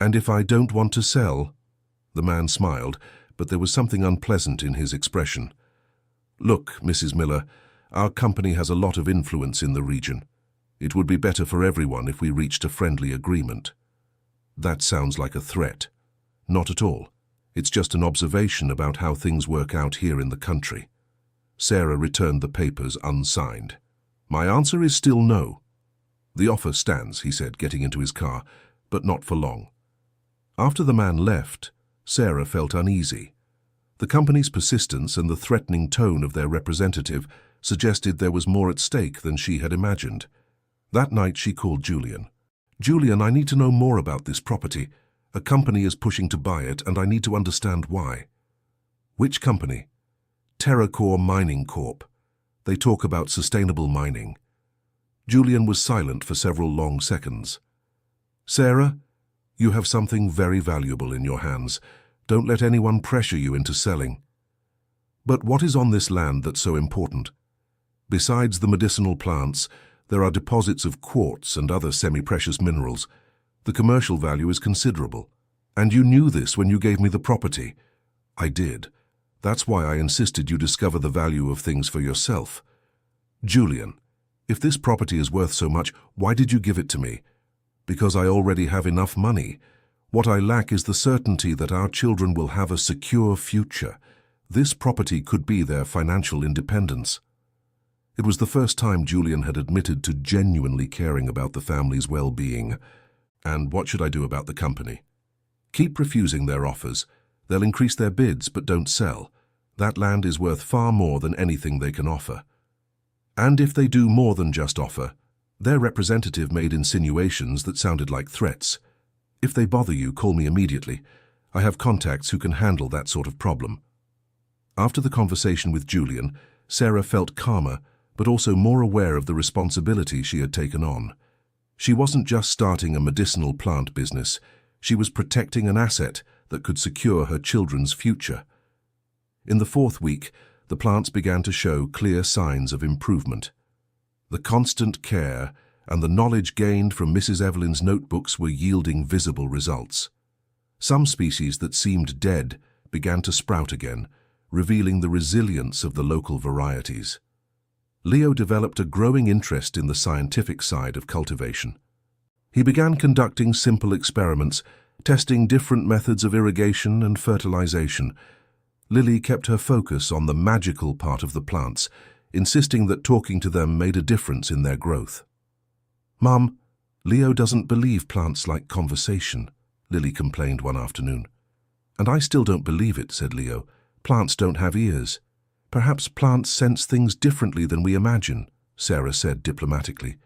"And if I don't want to sell?" The man smiled, but there was something unpleasant in his expression. "Look, Mrs. Miller, our company has a lot of influence in the region. It would be better for everyone if we reached a friendly agreement." "That sounds like a threat." "Not at all. It's just an observation about how things work out here in the country." Sarah returned the papers unsigned. "My answer is still no." "The offer stands," he said, getting into his car, "but not for long." After the man left, Sarah felt uneasy. The company's persistence and the threatening tone of their representative suggested there was more at stake than she had imagined. That night she called Julian. "Julian, I need to know more about this property. A company is pushing to buy it, and I need to understand why." "Which company?" "Terracore Mining Corp. They talk about sustainable mining." Julian was silent for several long seconds. "Sarah, you have something very valuable in your hands. Don't let anyone pressure you into selling." "But what is on this land that's so important?" "Besides the medicinal plants, there are deposits of quartz and other semi-precious minerals. The commercial value is considerable. And you knew this when you gave me the property." "I did. That's why I insisted you discover the value of things for yourself." "Julian, if this property is worth so much, why did you give it to me?" "Because I already have enough money. What I lack is the certainty that our children will have a secure future. This property could be their financial independence." It was the first time Julian had admitted to genuinely caring about the family's well-being. "And what should I do about the company?" "Keep refusing their offers. They'll increase their bids, but don't sell. That land is worth far more than anything they can offer." "And if they do more than just offer?" Their representative made insinuations that sounded like threats. "If they bother you, call me immediately. I have contacts who can handle that sort of problem." After the conversation with Julian, Sarah felt calmer, but also more aware of the responsibility she had taken on. She wasn't just starting a medicinal plant business. She was protecting an asset that could secure her children's future. In the fourth week, the plants began to show clear signs of improvement. The constant care and the knowledge gained from Mrs. Evelyn's notebooks were yielding visible results. Some species that seemed dead began to sprout again, revealing the resilience of the local varieties. Leo developed a growing interest in the scientific side of cultivation. He began conducting simple experiments, testing different methods of irrigation and fertilization. Lily kept her focus on the magical part of the plants, insisting that talking to them made a difference in their growth. "Mum, Leo doesn't believe plants like conversation," Lily complained one afternoon. "And I still don't believe it," said Leo. "Plants don't have ears." "Perhaps plants sense things differently than we imagine," Sarah said diplomatically.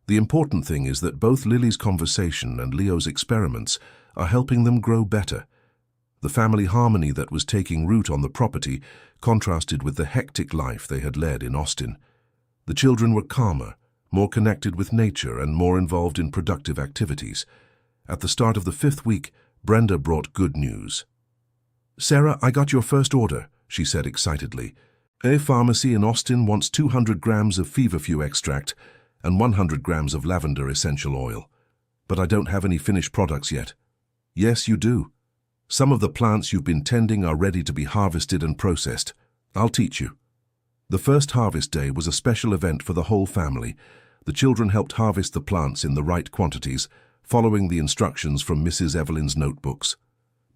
"The important thing is that both Lily's conversation and Leo's experiments are helping them grow better." The family harmony that was taking root on the property contrasted with the hectic life they had led in Austin. The children were calmer, more connected with nature, and more involved in productive activities. At the start of the 5th week, Brenda brought good news. "Sarah, I got your first order," she said excitedly. "A pharmacy in Austin wants 200 grams of feverfew extract and 100 grams of lavender essential oil. But I don't have any finished products yet." "Yes, you do. Some of the plants you've been tending are ready to be harvested and processed. I'll teach you." The first harvest day was a special event for the whole family. The children helped harvest the plants in the right quantities, following the instructions from Mrs. Evelyn's notebooks.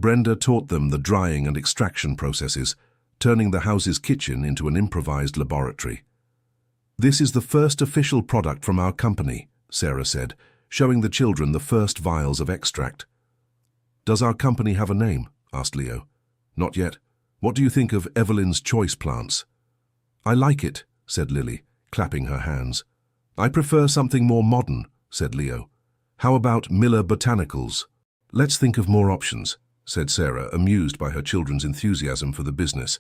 Brenda taught them the drying and extraction processes, turning the house's kitchen into an improvised laboratory. "This is the first official product from our company," Sarah said, showing the children the first vials of extract. "Does our company have a name?" asked Leo. "Not yet. What do you think of Evelyn's choice plants?" "I like it," said Lily, clapping her hands. "I prefer something more modern," said Leo. "How about Miller Botanicals?" "Let's think of more options," said Sarah, amused by her children's enthusiasm for the business.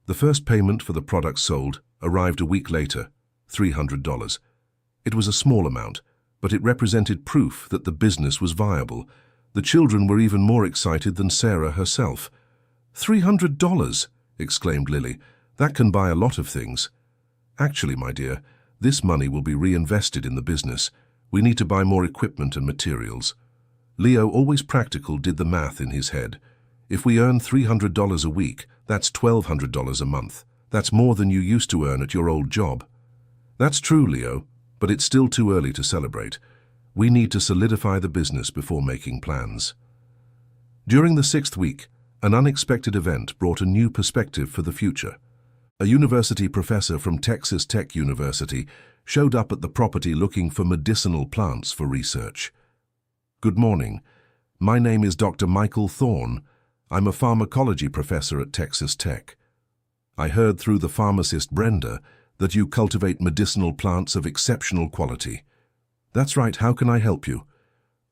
The first payment for the products sold arrived a week later, $300. It was a small amount, but it represented proof that the business was viable. The children were even more excited than Sarah herself. $300, exclaimed Lily. "That can buy a lot of things." "Actually, my dear, this money will be reinvested in the business. We need to buy more equipment and materials." Leo, always practical, did the math in his head. "If we earn $300 a week, that's $1,200 a month. That's more than you used to earn at your old job." "That's true, Leo, but it's still too early to celebrate. We need to solidify the business before making plans." During the 6th week, an unexpected event brought a new perspective for the future. A university professor from Texas Tech University showed up at the property looking for medicinal plants for research. "Good morning. My name is Dr. Michael Thorne. I'm a pharmacology professor at Texas Tech. I heard through the pharmacist Brenda that you cultivate medicinal plants of exceptional quality." "That's right. How can I help you?"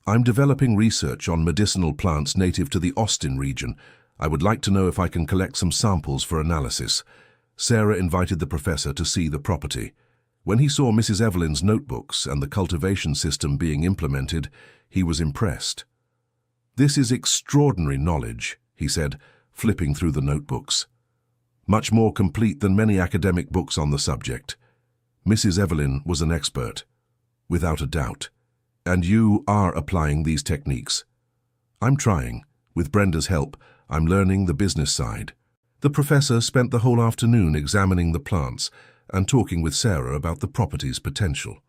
"I'm developing research on medicinal plants native to the Austin region. I would like to know if I can collect some samples for analysis." Sarah invited the professor to see the property. When he saw Mrs. Evelyn's notebooks and the cultivation system being implemented, he was impressed. "This is extraordinary knowledge," he said, flipping through the notebooks. "Much more complete than many academic books on the subject." Mrs. Evelyn was an expert, without a doubt. "And you are applying these techniques?" "I'm trying. With Brenda's help, I'm learning the business side." The professor spent the whole afternoon examining the plants and talking with Sarah about the property's potential.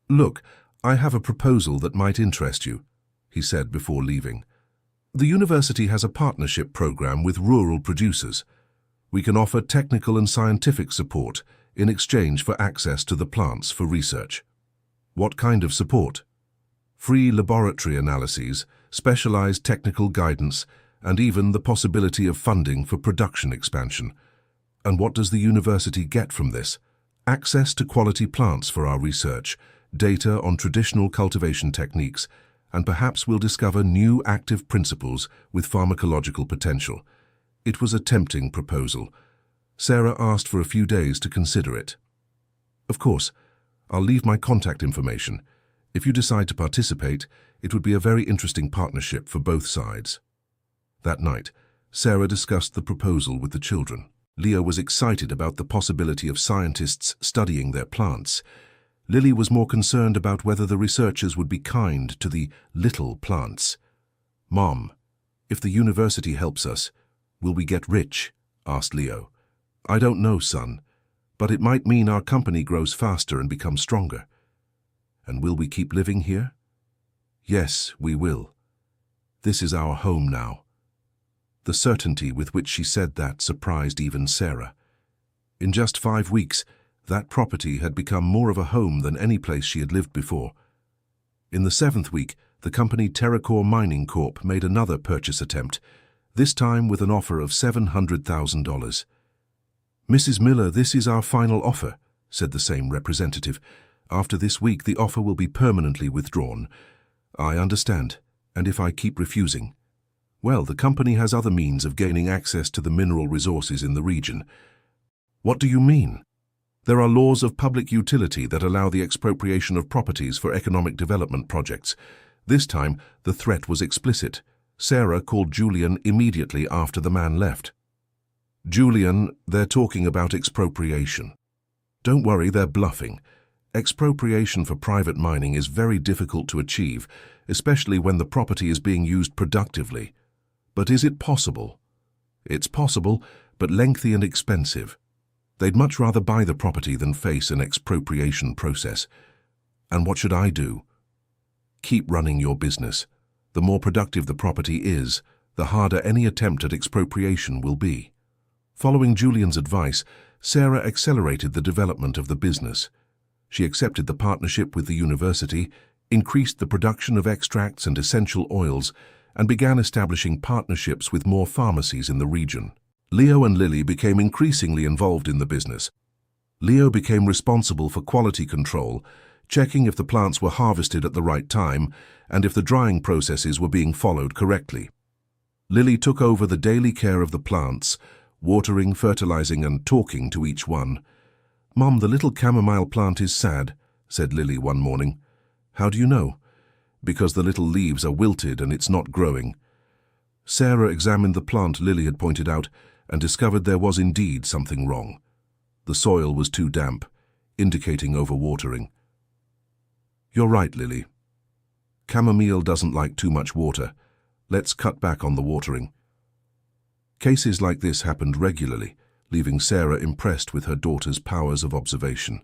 "Look, I have a proposal that might interest you," he said before leaving. "The university has a partnership program with rural producers. We can offer technical and scientific support in exchange for access to the plants for research." "What kind of support?" "Free laboratory analyses, specialized technical guidance, and even the possibility of funding for production expansion." "And what does the university get from this?" "Access to quality plants for our research, data on traditional cultivation techniques, and perhaps we'll discover new active principles with pharmacological potential." It was a tempting proposal. Sarah asked for a few days to consider it. "Of course, I'll leave my contact information. If you decide to participate, it would be a very interesting partnership for both sides." That night, Sarah discussed the proposal with the children. Leo was excited about the possibility of scientists studying their plants. Lily was more concerned about whether the researchers would be kind to the little plants. "Mom, if the university helps us, will we get rich?" asked Leo. "I don't know, son, but it might mean our company grows faster and becomes stronger." "And will we keep living here?" "Yes, we will. This is our home now." The certainty with which she said that surprised even Sarah. In just 5 weeks, that property had become more of a home than any place she had lived before. In the 7th week, the company Terracore Mining Corp made another purchase attempt, this time with an offer of $700,000. "Mrs. Miller, this is our final offer," said the same representative. "After this week, the offer will be permanently withdrawn." "I understand. And if I keep refusing?" "Well, the company has other means of gaining access to the mineral resources in the region." "What do you mean?" "There are laws of public utility that allow the expropriation of properties for economic development projects." This time, the threat was explicit. Sarah called Julian immediately after the man left. "Julian, they're talking about expropriation." "Don't worry, they're bluffing. Expropriation for private mining is very difficult to achieve, especially when the property is being used productively. But is it possible?" "It's possible, but lengthy and expensive. They'd much rather buy the property than face an expropriation process." "And what should I do?" "Keep running your business. The more productive the property is, the harder any attempt at expropriation will be." Following Julian's advice, Sarah accelerated the development of the business. She accepted the partnership with the university, increased the production of extracts and essential oils, and began establishing partnerships with more pharmacies in the region. Leo and Lily became increasingly involved in the business. Leo became responsible for quality control, checking if the plants were harvested at the right time and if the drying processes were being followed correctly. Lily took over the daily care of the plants, watering, fertilizing, and talking to each one. "Mom, the little chamomile plant is sad," said Lily one morning. "How do you know?" "Because the little leaves are wilted and it's not growing." Sarah examined the plant Lily had pointed out and discovered there was indeed something wrong. The soil was too damp, indicating overwatering. "You're right, Lily. Chamomile doesn't like too much water. Let's cut back on the watering." Cases like this happened regularly, leaving Sarah impressed with her daughter's powers of observation.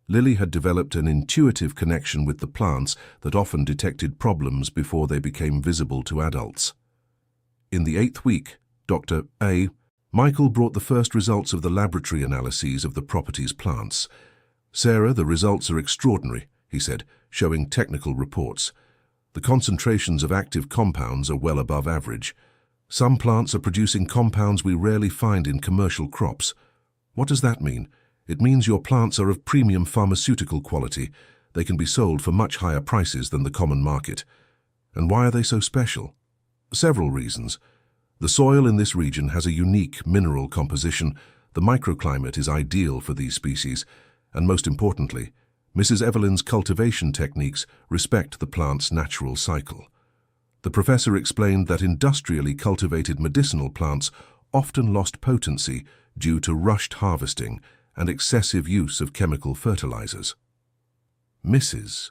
Lily had developed an intuitive connection with the plants that often detected problems before they became visible to adults. In the 8th week, Dr. A. Michael brought the first results of the laboratory analyses of the property's plants. "Sarah, the results are extraordinary," he said, showing technical reports. "The concentrations of active compounds are well above average. Some plants are producing compounds we rarely find in commercial crops." "What does that mean?" "It means your plants are of premium pharmaceutical quality. They can be sold for much higher prices than the common market." "And why are they so special?" "Several reasons. The soil in this region has a unique mineral composition. The microclimate is ideal for these species. And most importantly, Mrs. Evelyn's cultivation techniques respect the plant's natural cycle." The professor explained that industrially cultivated medicinal plants often lost potency due to rushed harvesting and excessive use of chemical fertilizers. Mrs.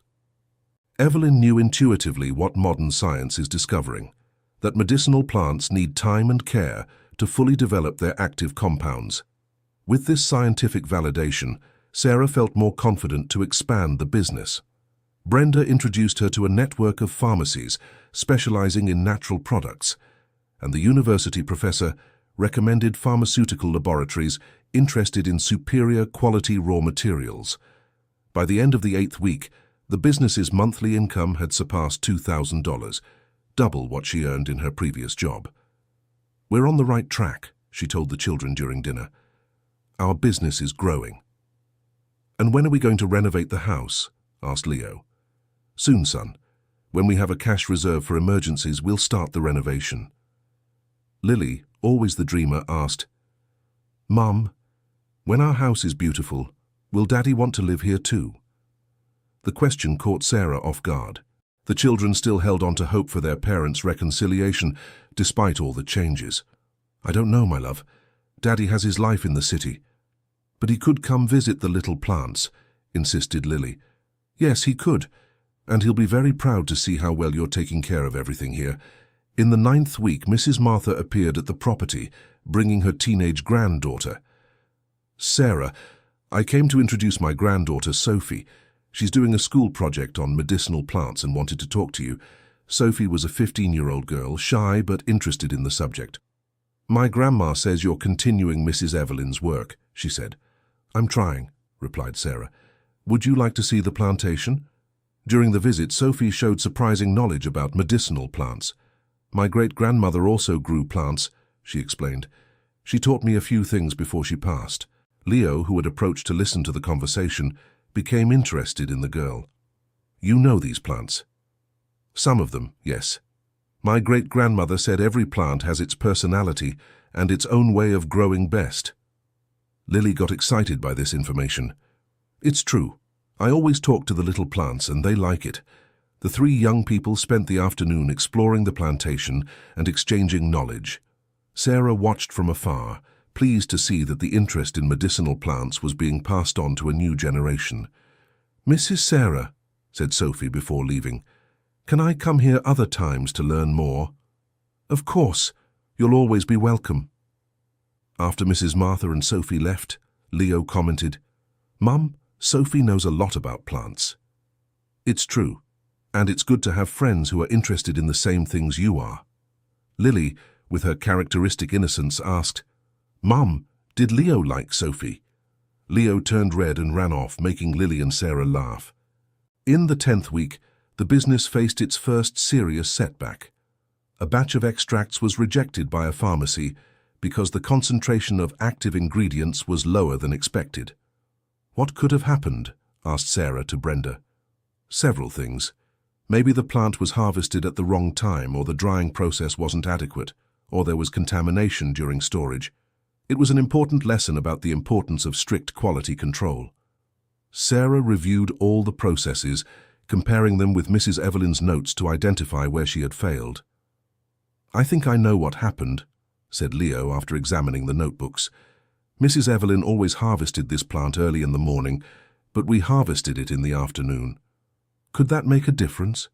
Evelyn knew intuitively what modern science is discovering, that medicinal plants need time and care to fully develop their active compounds. With this scientific validation, Sarah felt more confident to expand the business. Brenda introduced her to a network of pharmacies specializing in natural products, and the university professor recommended pharmaceutical laboratories interested in superior quality raw materials. By the end of the 8th week, the business's monthly income had surpassed $2,000, double what she earned in her previous job. "We're on the right track," she told the children during dinner. "Our business is growing." "And when are we going to renovate the house?" asked Leo. "Soon, son. When we have a cash reserve for emergencies, we'll start the renovation." Lily, always the dreamer, asked, "Mum, when our house is beautiful, will Daddy want to live here too?" The question caught Sarah off guard. The children still held on to hope for their parents' reconciliation, despite all the changes. "I don't know, my love. Daddy has his life in the city." "But he could come visit the little plants," insisted Lily. "Yes, he could. And he'll be very proud to see how well you're taking care of everything here." In the 9th week, Mrs. Martha appeared at the property, bringing her teenage granddaughter. "Sarah, I came to introduce my granddaughter, Sophie. She's doing a school project on medicinal plants and wanted to talk to you." Sophie was a 15-year-old girl, shy but interested in the subject. My grandma says you're continuing Mrs. Evelyn's work, she said. I'm trying, replied Sarah. Would you like to see the plantation? During the visit, Sophie showed surprising knowledge about medicinal plants. My great-grandmother also grew plants, she explained. She taught me a few things before she passed. Leo, who had approached to listen to the conversation, became interested in the girl. You know these plants? Some of them, yes. My great-grandmother said every plant has its personality and its own way of growing best. Lily got excited by this information. It's true. I always talk to the little plants and they like it. The three young people spent the afternoon exploring the plantation and exchanging knowledge. Sarah watched from afar, pleased to see that the interest in medicinal plants was being passed on to a new generation. Mrs. Sarah, said Sophie before leaving, can I come here other times to learn more? Of course, you'll always be welcome. After Mrs. Martha and Sophie left, Leo commented, Mum, Sophie knows a lot about plants. It's true, and it's good to have friends who are interested in the same things you are. Lily, with her characteristic innocence, asked, Mum, did Leo like Sophie? Leo turned red and ran off, making Lily and Sarah laugh. In the 10th week, the business faced its first serious setback. A batch of extracts was rejected by a pharmacy because the concentration of active ingredients was lower than expected. What could have happened? Asked Sarah to Brenda. Several things. Maybe the plant was harvested at the wrong time, or the drying process wasn't adequate, or there was contamination during storage. It was an important lesson about the importance of strict quality control. Sarah reviewed all the processes, comparing them with Mrs. Evelyn's notes to identify where she had failed. I think I know what happened, said Leo after examining the notebooks. Mrs. Evelyn always harvested this plant early in the morning, but we harvested it in the afternoon. Could that make a difference?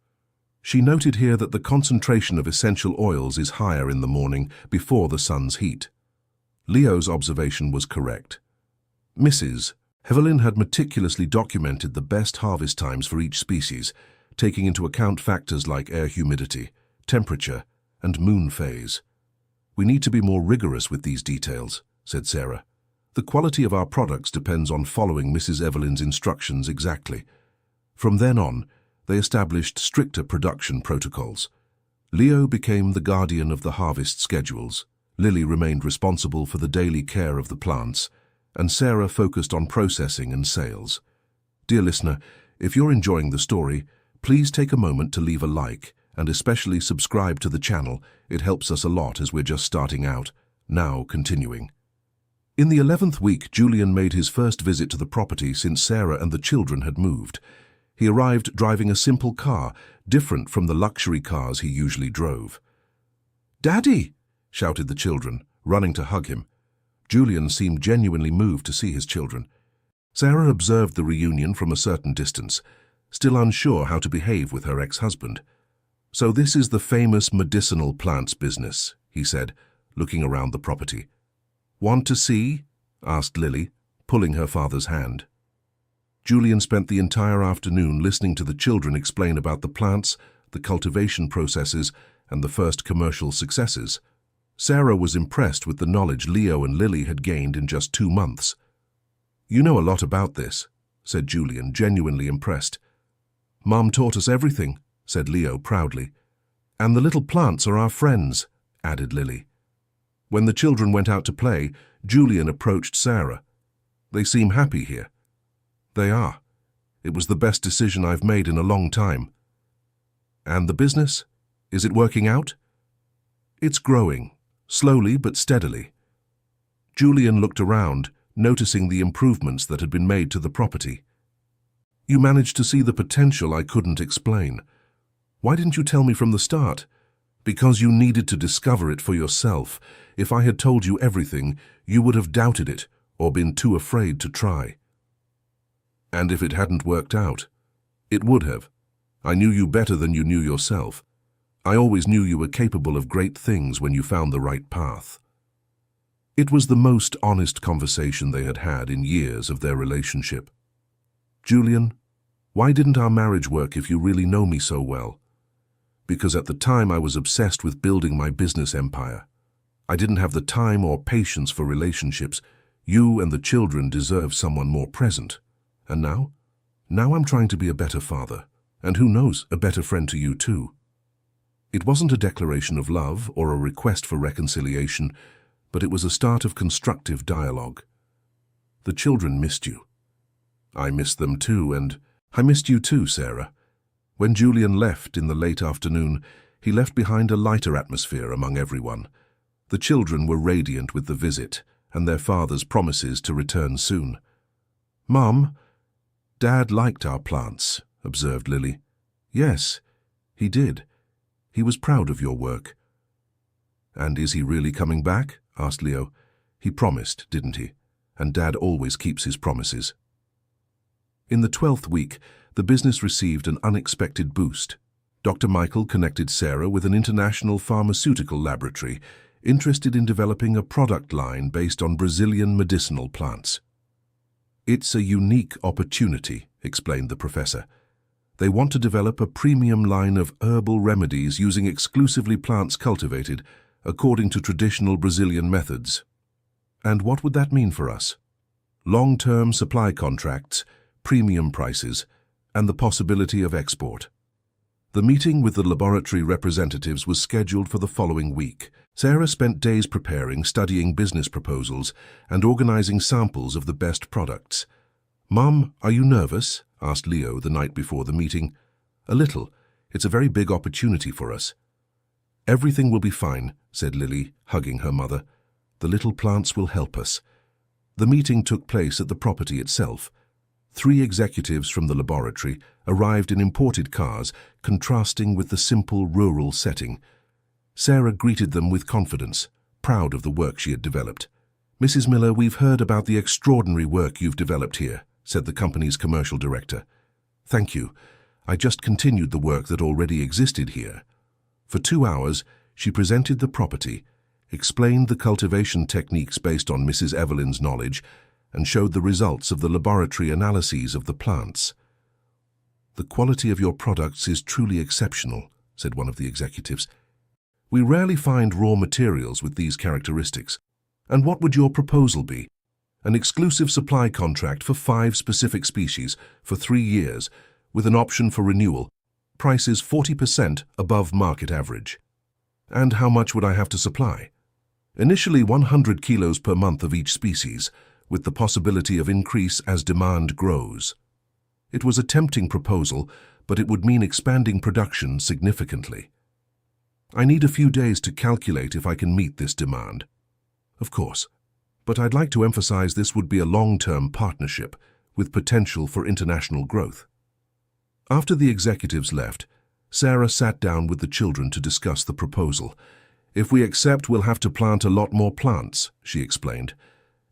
She noted here that the concentration of essential oils is higher in the morning, before the sun's heat. Leo's observation was correct. Mrs. Evelyn had meticulously documented the best harvest times for each species, taking into account factors like air humidity, temperature, and moon phase. We need to be more rigorous with these details, said Sarah. The quality of our products depends on following Mrs. Evelyn's instructions exactly. From then on, they established stricter production protocols. Leo became the guardian of the harvest schedules. Lily remained responsible for the daily care of the plants, and Sarah focused on processing and sales. Dear listener, if you're enjoying the story, please take a moment to leave a like and especially subscribe to the channel. It helps us a lot as we're just starting out. Now continuing. In the 11th week, Julian made his first visit to the property since Sarah and the children had moved. He arrived driving a simple car, different from the luxury cars he usually drove. "Daddy!" shouted the children, running to hug him. Julian seemed genuinely moved to see his children. Sarah observed the reunion from a certain distance, still unsure how to behave with her ex-husband. "So this is the famous medicinal plants business," he said, looking around the property. "Want to see?" asked Lily, pulling her father's hand. Julian spent the entire afternoon listening to the children explain about the plants, the cultivation processes, and the first commercial successes. Sarah was impressed with the knowledge Leo and Lily had gained in just 2 months. "You know a lot about this," said Julian, genuinely impressed. "Mom taught us everything," said Leo proudly. "And the little plants are our friends," added Lily. When the children went out to play, Julian approached Sarah. "They seem happy here." "They are. It was the best decision I've made in a long time." "And the business? Is it working out?" "It's growing, slowly but steadily." Julian looked around, noticing the improvements that had been made to the property. "You managed to see the potential I couldn't explain. Why didn't you tell me from the start?" "Because you needed to discover it for yourself. If I had told you everything, you would have doubted it or been too afraid to try." "And if it hadn't worked out?" "It would have. I knew you better than you knew yourself. I always knew you were capable of great things when you found the right path." It was the most honest conversation they had had in years of their relationship. "Julian, why didn't our marriage work if you really know me so well?" "Because at the time I was obsessed with building my business empire. I didn't have the time or patience for relationships. You and the children deserve someone more present. And now? Now I'm trying to be a better father, and who knows, a better friend to you too. It wasn't a declaration of love or a request for reconciliation, but it was a start of constructive dialogue. The children missed you. I missed them too, and I missed you too, Sarah. When Julian left in the late afternoon, he left behind a lighter atmosphere among everyone. The children were radiant with the visit and their father's promises to return soon. "Mum, Dad liked our plants," observed Lily. "Yes, he did. He was proud of your work." "And is he really coming back?" asked Leo. "He promised, didn't he? And Dad always keeps his promises." In the 12th week, the business received an unexpected boost. Dr. Michael connected Sarah with an international pharmaceutical laboratory interested in developing a product line based on Brazilian medicinal plants. "It's a unique opportunity," explained the professor. "They want to develop a premium line of herbal remedies using exclusively plants cultivated according to traditional Brazilian methods." "And what would that mean for us?" "Long-term supply contracts, premium prices, and the possibility of export." The meeting with the laboratory representatives was scheduled for the following week. Sarah spent days preparing, studying business proposals, and organizing samples of the best products. "Mum, are you nervous?" asked Leo the night before the meeting. "A little. It's a very big opportunity for us." "Everything will be fine," said Lily, hugging her mother. "The little plants will help us." The meeting took place at the property itself. 3 executives from the laboratory arrived in imported cars, contrasting with the simple rural setting. Sarah greeted them with confidence, proud of the work she had developed. "Mrs. Miller, we've heard about the extraordinary work you've developed here," said the company's commercial director. "Thank you. I just continued the work that already existed here." For 2 hours, she presented the property, explained the cultivation techniques based on Mrs. Evelyn's knowledge, and showed the results of the laboratory analyses of the plants. "The quality of your products is truly exceptional," said one of the executives. "We rarely find raw materials with these characteristics. And what would your proposal be?" "An exclusive supply contract for 5 specific species for 3 years, with an option for renewal. Prices 40% above market average." "And how much would I have to supply?" "Initially 100 kilos per month of each species, with the possibility of increase as demand grows." It was a tempting proposal, but it would mean expanding production significantly. "I need a few days to calculate if I can meet this demand." "Of course, but I'd like to emphasize this would be a long-term partnership with potential for international growth." After the executives left, Sarah sat down with the children to discuss the proposal. "If we accept, we'll have to plant a lot more plants," she explained.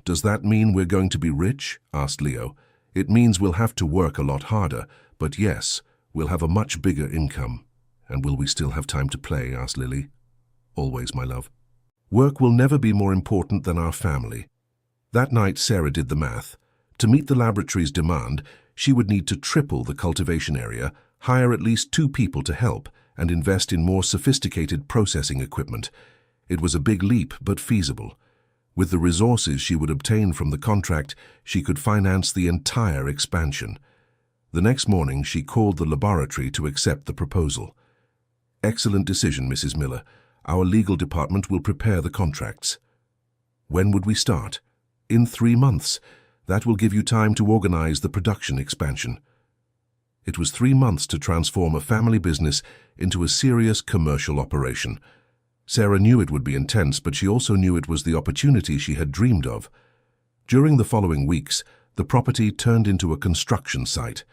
"Does that mean we're going to be rich?" asked Leo. "It means we'll have to work a lot harder, but yes, we'll have a much bigger income." "And will we still have time to play?" asked Lily. "Always, my love. Work will never be more important than our family." That night, Sarah did the math. To meet the laboratory's demand, she would need to triple the cultivation area, hire at least 2 people to help, and invest in more sophisticated processing equipment. It was a big leap, but feasible. With the resources she would obtain from the contract, she could finance the entire expansion. The next morning, she called the laboratory to accept the proposal. "Excellent decision, Mrs. Miller. Our legal department will prepare the contracts." "When would we start?" "In 3 months. That will give you time to organize the production expansion." It was 3 months to transform a family business into a serious commercial operation. Sarah knew it would be intense, but she also knew it was the opportunity she had dreamed of. During the following weeks, the property turned into a construction site.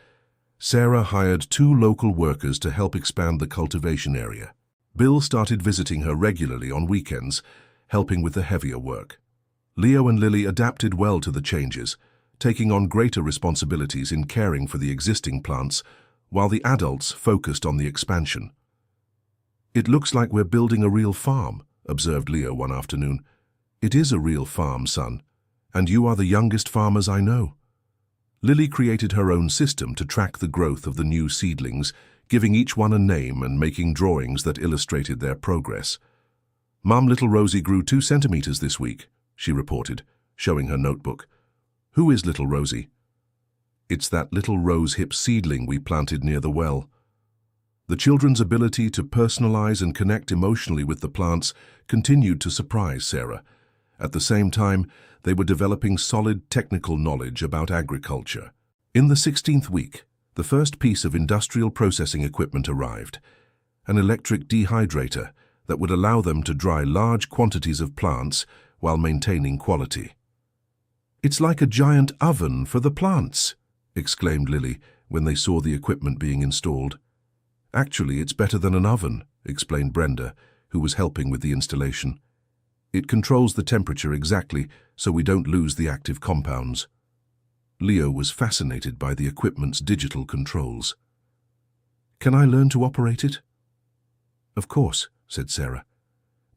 Sarah hired 2 local workers to help expand the cultivation area. Bill started visiting her regularly on weekends, helping with the heavier work. Leo and Lily adapted well to the changes, taking on greater responsibilities in caring for the existing plants, while the adults focused on the expansion. "It looks like we're building a real farm," observed Leo one afternoon. "It is a real farm, son, and you are the youngest farmers I know." Lily created her own system to track the growth of the new seedlings, giving each one a name and making drawings that illustrated their progress. Mum, little Rosie grew 2 centimeters this week, she reported, showing her notebook. Who is little Rosie? It's that little rose-hip seedling we planted near the well. The children's ability to personalize and connect emotionally with the plants continued to surprise Sarah. At the same time, they were developing solid technical knowledge about agriculture. In the 16th week, the first piece of industrial processing equipment arrived, an electric dehydrator that would allow them to dry large quantities of plants while maintaining quality. "It's like a giant oven for the plants," exclaimed Lily when they saw the equipment being installed. "Actually, it's better than an oven," explained Brenda, who was helping with the installation. "It controls the temperature exactly so we don't lose the active compounds." Leo was fascinated by the equipment's digital controls. "Can I learn to operate it?" "Of course," said Sarah,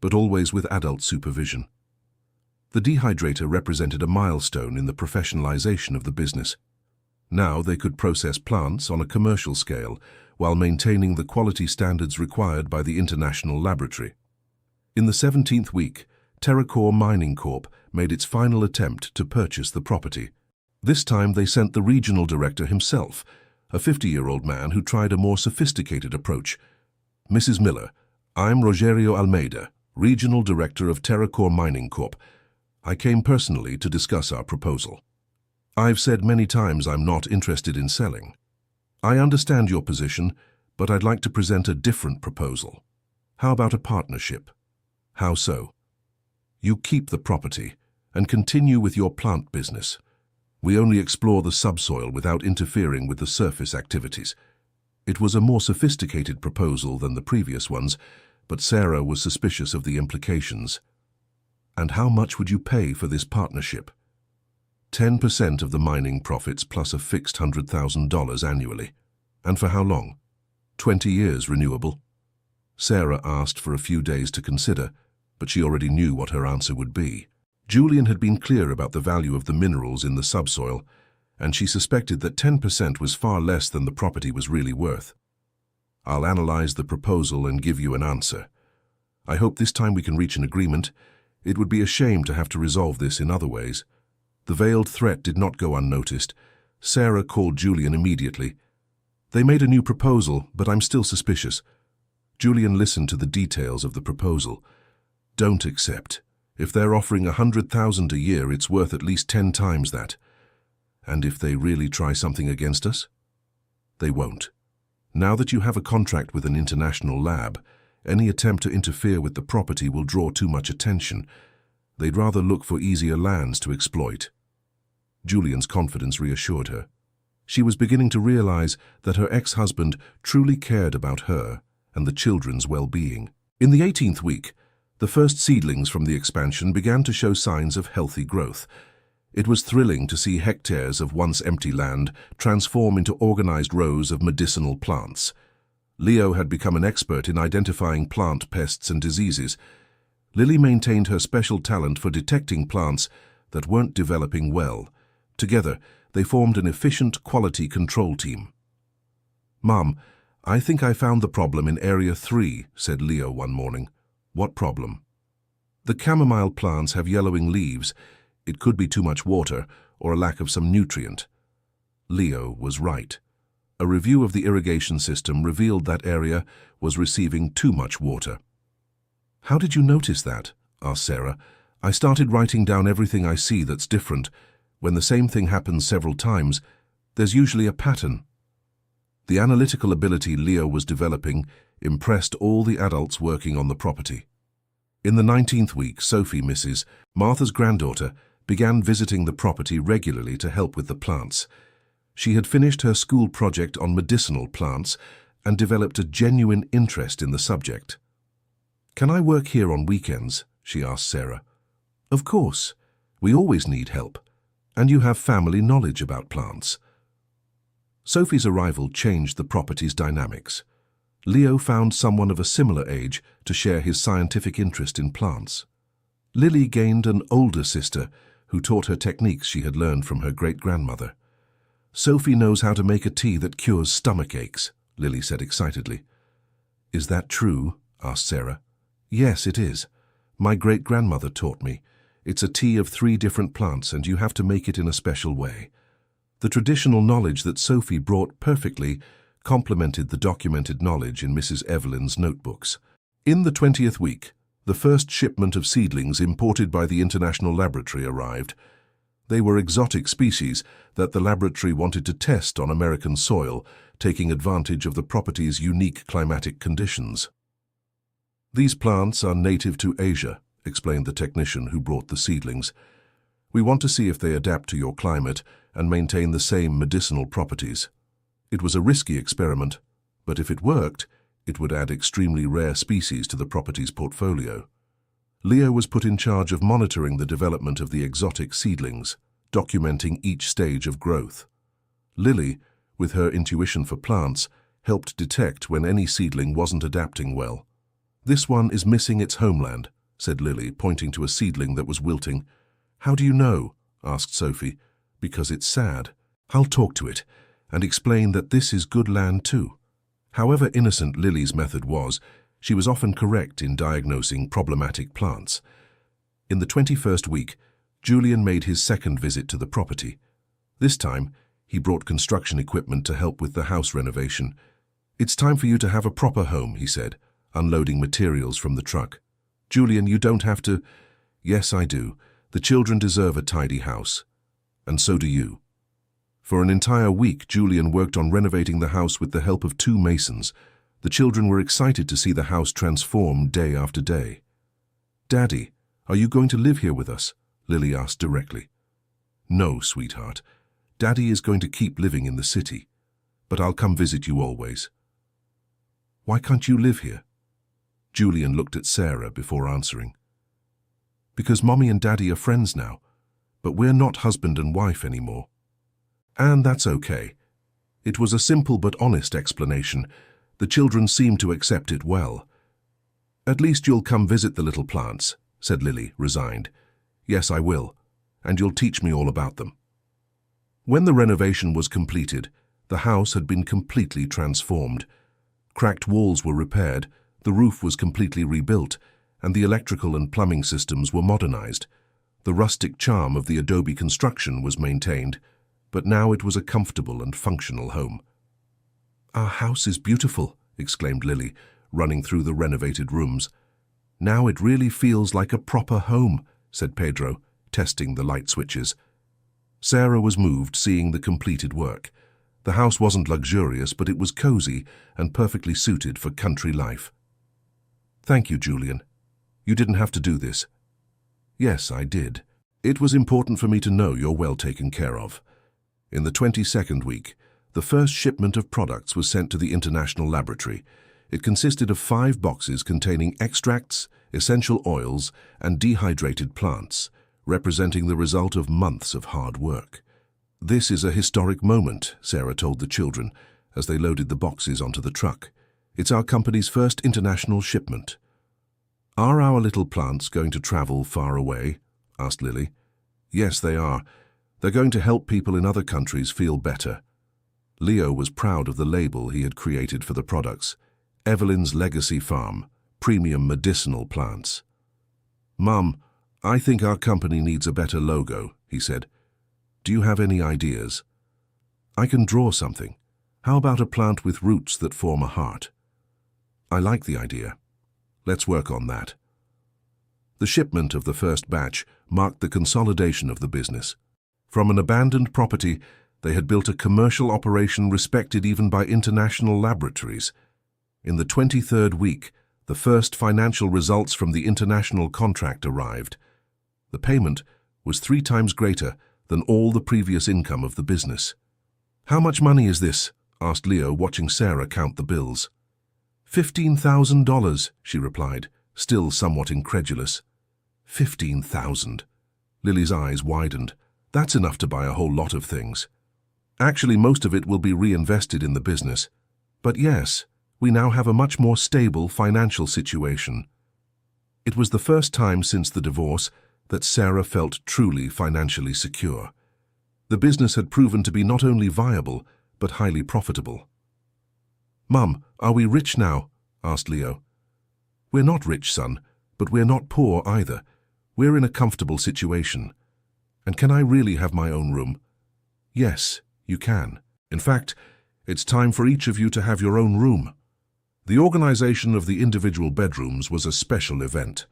"but always with adult supervision." The dehydrator represented a milestone in the professionalization of the business. Now they could process plants on a commercial scale while maintaining the quality standards required by the International Laboratory. In the 17th week, TerraCore Mining Corp made its final attempt to purchase the property. This time they sent the regional director himself, a 50-year-old man who tried a more sophisticated approach. "Mrs. Miller, I'm Rogerio Almeida, regional director of TerraCore Mining Corp. I came personally to discuss our proposal. I've said many times I'm not interested in selling. I understand your position, but I'd like to present a different proposal. How about a partnership?" "How so?" "You keep the property and continue with your plant business. We only explore the subsoil without interfering with the surface activities." It was a more sophisticated proposal than the previous ones, but Sarah was suspicious of the implications. "And how much would you pay for this partnership?" 10% of the mining profits plus a fixed $100,000 annually. "And for how long?" 20 years renewable." Sarah asked for a few days to consider, but she already knew what her answer would be. Julian had been clear about the value of the minerals in the subsoil, and she suspected that 10% was far less than the property was really worth. "I'll analyze the proposal and give you an answer. I hope this time we can reach an agreement. It would be a shame to have to resolve this in other ways." The veiled threat did not go unnoticed. Sarah called Julian immediately. "They made a new proposal, but I'm still suspicious." Julian listened to the details of the proposal. "Don't accept. If they're offering $100,000 a year, it's worth at least 10 times that. And if they really try something against us?" "They won't. Now that you have a contract with an international lab, any attempt to interfere with the property will draw too much attention. They'd rather look for easier lands to exploit." Julian's confidence reassured her. She was beginning to realize that her ex-husband truly cared about her and the children's well-being. In the 18th week, the first seedlings from the expansion began to show signs of healthy growth. It was thrilling to see hectares of once empty land transform into organized rows of medicinal plants. Leo had become an expert in identifying plant pests and diseases. Lily maintained her special talent for detecting plants that weren't developing well. Together, they formed an efficient quality control team. "Mom, I think I found the problem in Area 3, said Leo one morning. "What problem?" "The chamomile plants have yellowing leaves. It could be too much water or a lack of some nutrient." Leo was right. A review of the irrigation system revealed that area was receiving too much water. "How did you notice that?" asked Sarah. "I started writing down everything I see that's different. When the same thing happens several times, there's usually a pattern." The analytical ability Leo was developing impressed all the adults working on the property. In the 19th week, Sophie, Mrs. Martha's granddaughter, began visiting the property regularly to help with the plants. She had finished her school project on medicinal plants and developed a genuine interest in the subject. "Can I work here on weekends?" she asked Sarah. "Of course. We always need help. And you have family knowledge about plants." Sophie's arrival changed the property's dynamics. Leo found someone of a similar age to share his scientific interest in plants. Lily gained an older sister who taught her techniques she had learned from her great-grandmother. "Sophie knows how to make a tea that cures stomach aches," Lily said excitedly. "Is that true?" asked Sarah. "Yes, it is. My great-grandmother taught me. It's a tea of 3 different plants and you have to make it in a special way. The traditional knowledge that Sophie brought perfectly complemented the documented knowledge in Mrs. Evelyn's notebooks. In the 20th week, the first shipment of seedlings imported by the International Laboratory arrived. They were exotic species that the laboratory wanted to test on American soil, taking advantage of the property's unique climatic conditions. These plants are native to Asia, explained the technician who brought the seedlings. We want to see if they adapt to your climate and maintain the same medicinal properties. It was a risky experiment, but if it worked, it would add extremely rare species to the property's portfolio. Leo was put in charge of monitoring the development of the exotic seedlings, documenting each stage of growth. Lily, with her intuition for plants, helped detect when any seedling wasn't adapting well. "This one is missing its homeland," said Lily, pointing to a seedling that was wilting. "How do you know?" asked Sophie. "Because it's sad. I'll talk to it and explain that this is good land too." However innocent Lily's method was, she was often correct in diagnosing problematic plants. In the 21st week, Julian made his second visit to the property. This time, he brought construction equipment to help with the house renovation. "It's time for you to have a proper home," he said, unloading materials from the truck. "Julian, you don't have to—" "Yes, I do. The children deserve a tidy house. And so do you." For an entire week, Julian worked on renovating the house with the help of 2 masons. The children were excited to see the house transform day after day. "Daddy, are you going to live here with us?" Lily asked directly. "No, sweetheart. Daddy is going to keep living in the city, but I'll come visit you always." "Why can't you live here?" Julian looked at Sarah before answering. "Because Mommy and Daddy are friends now, but we're not husband and wife anymore. And that's okay." It was a simple but honest explanation. The children seemed to accept it well. "At least you'll come visit the little plants," said Lily, resigned. "Yes, I will, and you'll teach me all about them." When the renovation was completed, the house had been completely transformed. Cracked walls were repaired, the roof was completely rebuilt, and the electrical and plumbing systems were modernized. The rustic charm of the adobe construction was maintained, but now it was a comfortable and functional home. "Our house is beautiful," exclaimed Lily, running through the renovated rooms. "Now it really feels like a proper home," said Pedro, testing the light switches. Sarah was moved seeing the completed work. The house wasn't luxurious, but it was cozy and perfectly suited for country life. "Thank you, Julian. You didn't have to do this." "Yes, I did. It was important for me to know you're well taken care of." In the 22nd week, the first shipment of products was sent to the International Laboratory. It consisted of 5 boxes containing extracts, essential oils, and dehydrated plants, representing the result of months of hard work. "This is a historic moment," Sarah told the children as they loaded the boxes onto the truck. "It's our company's first international shipment." "Are our little plants going to travel far away?" asked Lily. "Yes, they are. They're going to help people in other countries feel better." Leo was proud of the label he had created for the products. Evelyn's Legacy Farm, Premium Medicinal Plants. "Mum, I think our company needs a better logo," he said. "Do you have any ideas?" "I can draw something. How about a plant with roots that form a heart?" "I like the idea. Let's work on that." The shipment of the first batch marked the consolidation of the business. From an abandoned property, they had built a commercial operation respected even by international laboratories. In the 23rd week, the first financial results from the international contract arrived. The payment was 3 times greater than all the previous income of the business. "How much money is this?" asked Leo, watching Sarah count the bills. $15,000, she replied, still somewhat incredulous. 15,000. Lily's eyes widened. "That's enough to buy a whole lot of things. Actually, most of it will be reinvested in the business. But yes, we now have a much more stable financial situation." It was the first time since the divorce that Sarah felt truly financially secure. The business had proven to be not only viable, but highly profitable. "Mum, are we rich now?" asked Leo. "We're not rich, son, But we're not poor either. We're in a comfortable situation. And can I really have my own room? Yes, you can. In fact, it's time for each of you to have your own room. The organization of the individual bedrooms was a special event.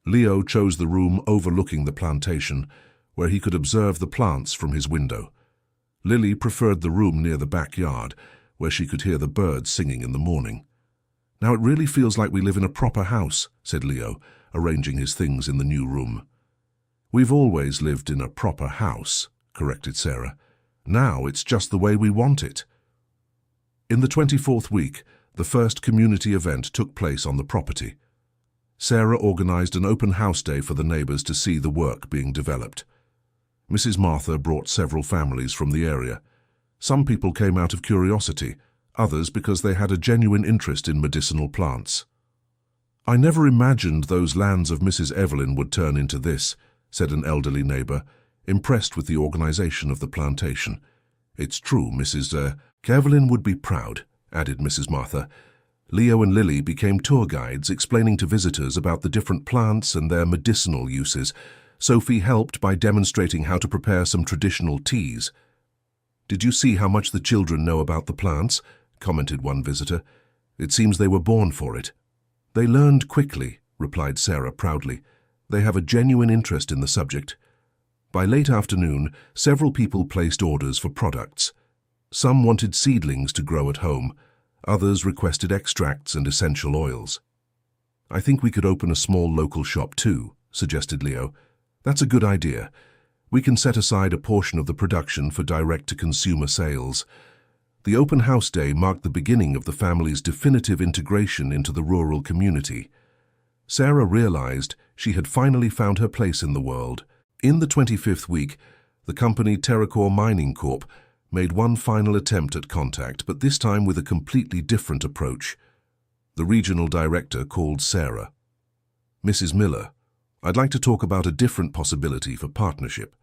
Leo chose the room overlooking the plantation, where he could observe the plants from his window. Lily preferred the room near the backyard, where she could hear the birds singing in the morning. Now it really feels like we live in a proper house, said Leo, arranging his things in the new room. We've always lived in a proper house, corrected Sarah. Now it's just the way we want it. In the 24th week, the first community event took place on the property. Sarah organized an open house day for the neighbors to see the work being developed. Mrs. Martha brought several families from the area. Some people came out of curiosity, others because they had a genuine interest in medicinal plants. I never imagined those lands of Mrs. Evelyn would turn into this, said an elderly neighbor, impressed with the organization of the plantation. It's true, Mrs. Evelyn would be proud, added Mrs. Martha. Leo and Lily became tour guides, explaining to visitors about the different plants and their medicinal uses. Sophie helped by demonstrating how to prepare some traditional teas. Did you see how much the children know about the plants? Commented one visitor. It seems they were born for it. They learned quickly, replied Sarah proudly. They have a genuine interest in the subject. By late afternoon, several people placed orders for products. Some wanted seedlings to grow at home. Others requested extracts and essential oils. I think we could open a small local shop too, suggested Leo. That's a good idea. We can set aside a portion of the production for direct-to-consumer sales. The open house day marked the beginning of the family's definitive integration into the rural community. Sarah realized she had finally found her place in the world. In the 25th week, the company Terracore Mining Corp. Made one final attempt at contact, but this time with a completely different approach. The regional director called Sarah. Mrs. Miller, I'd like to talk about a different possibility for partnership.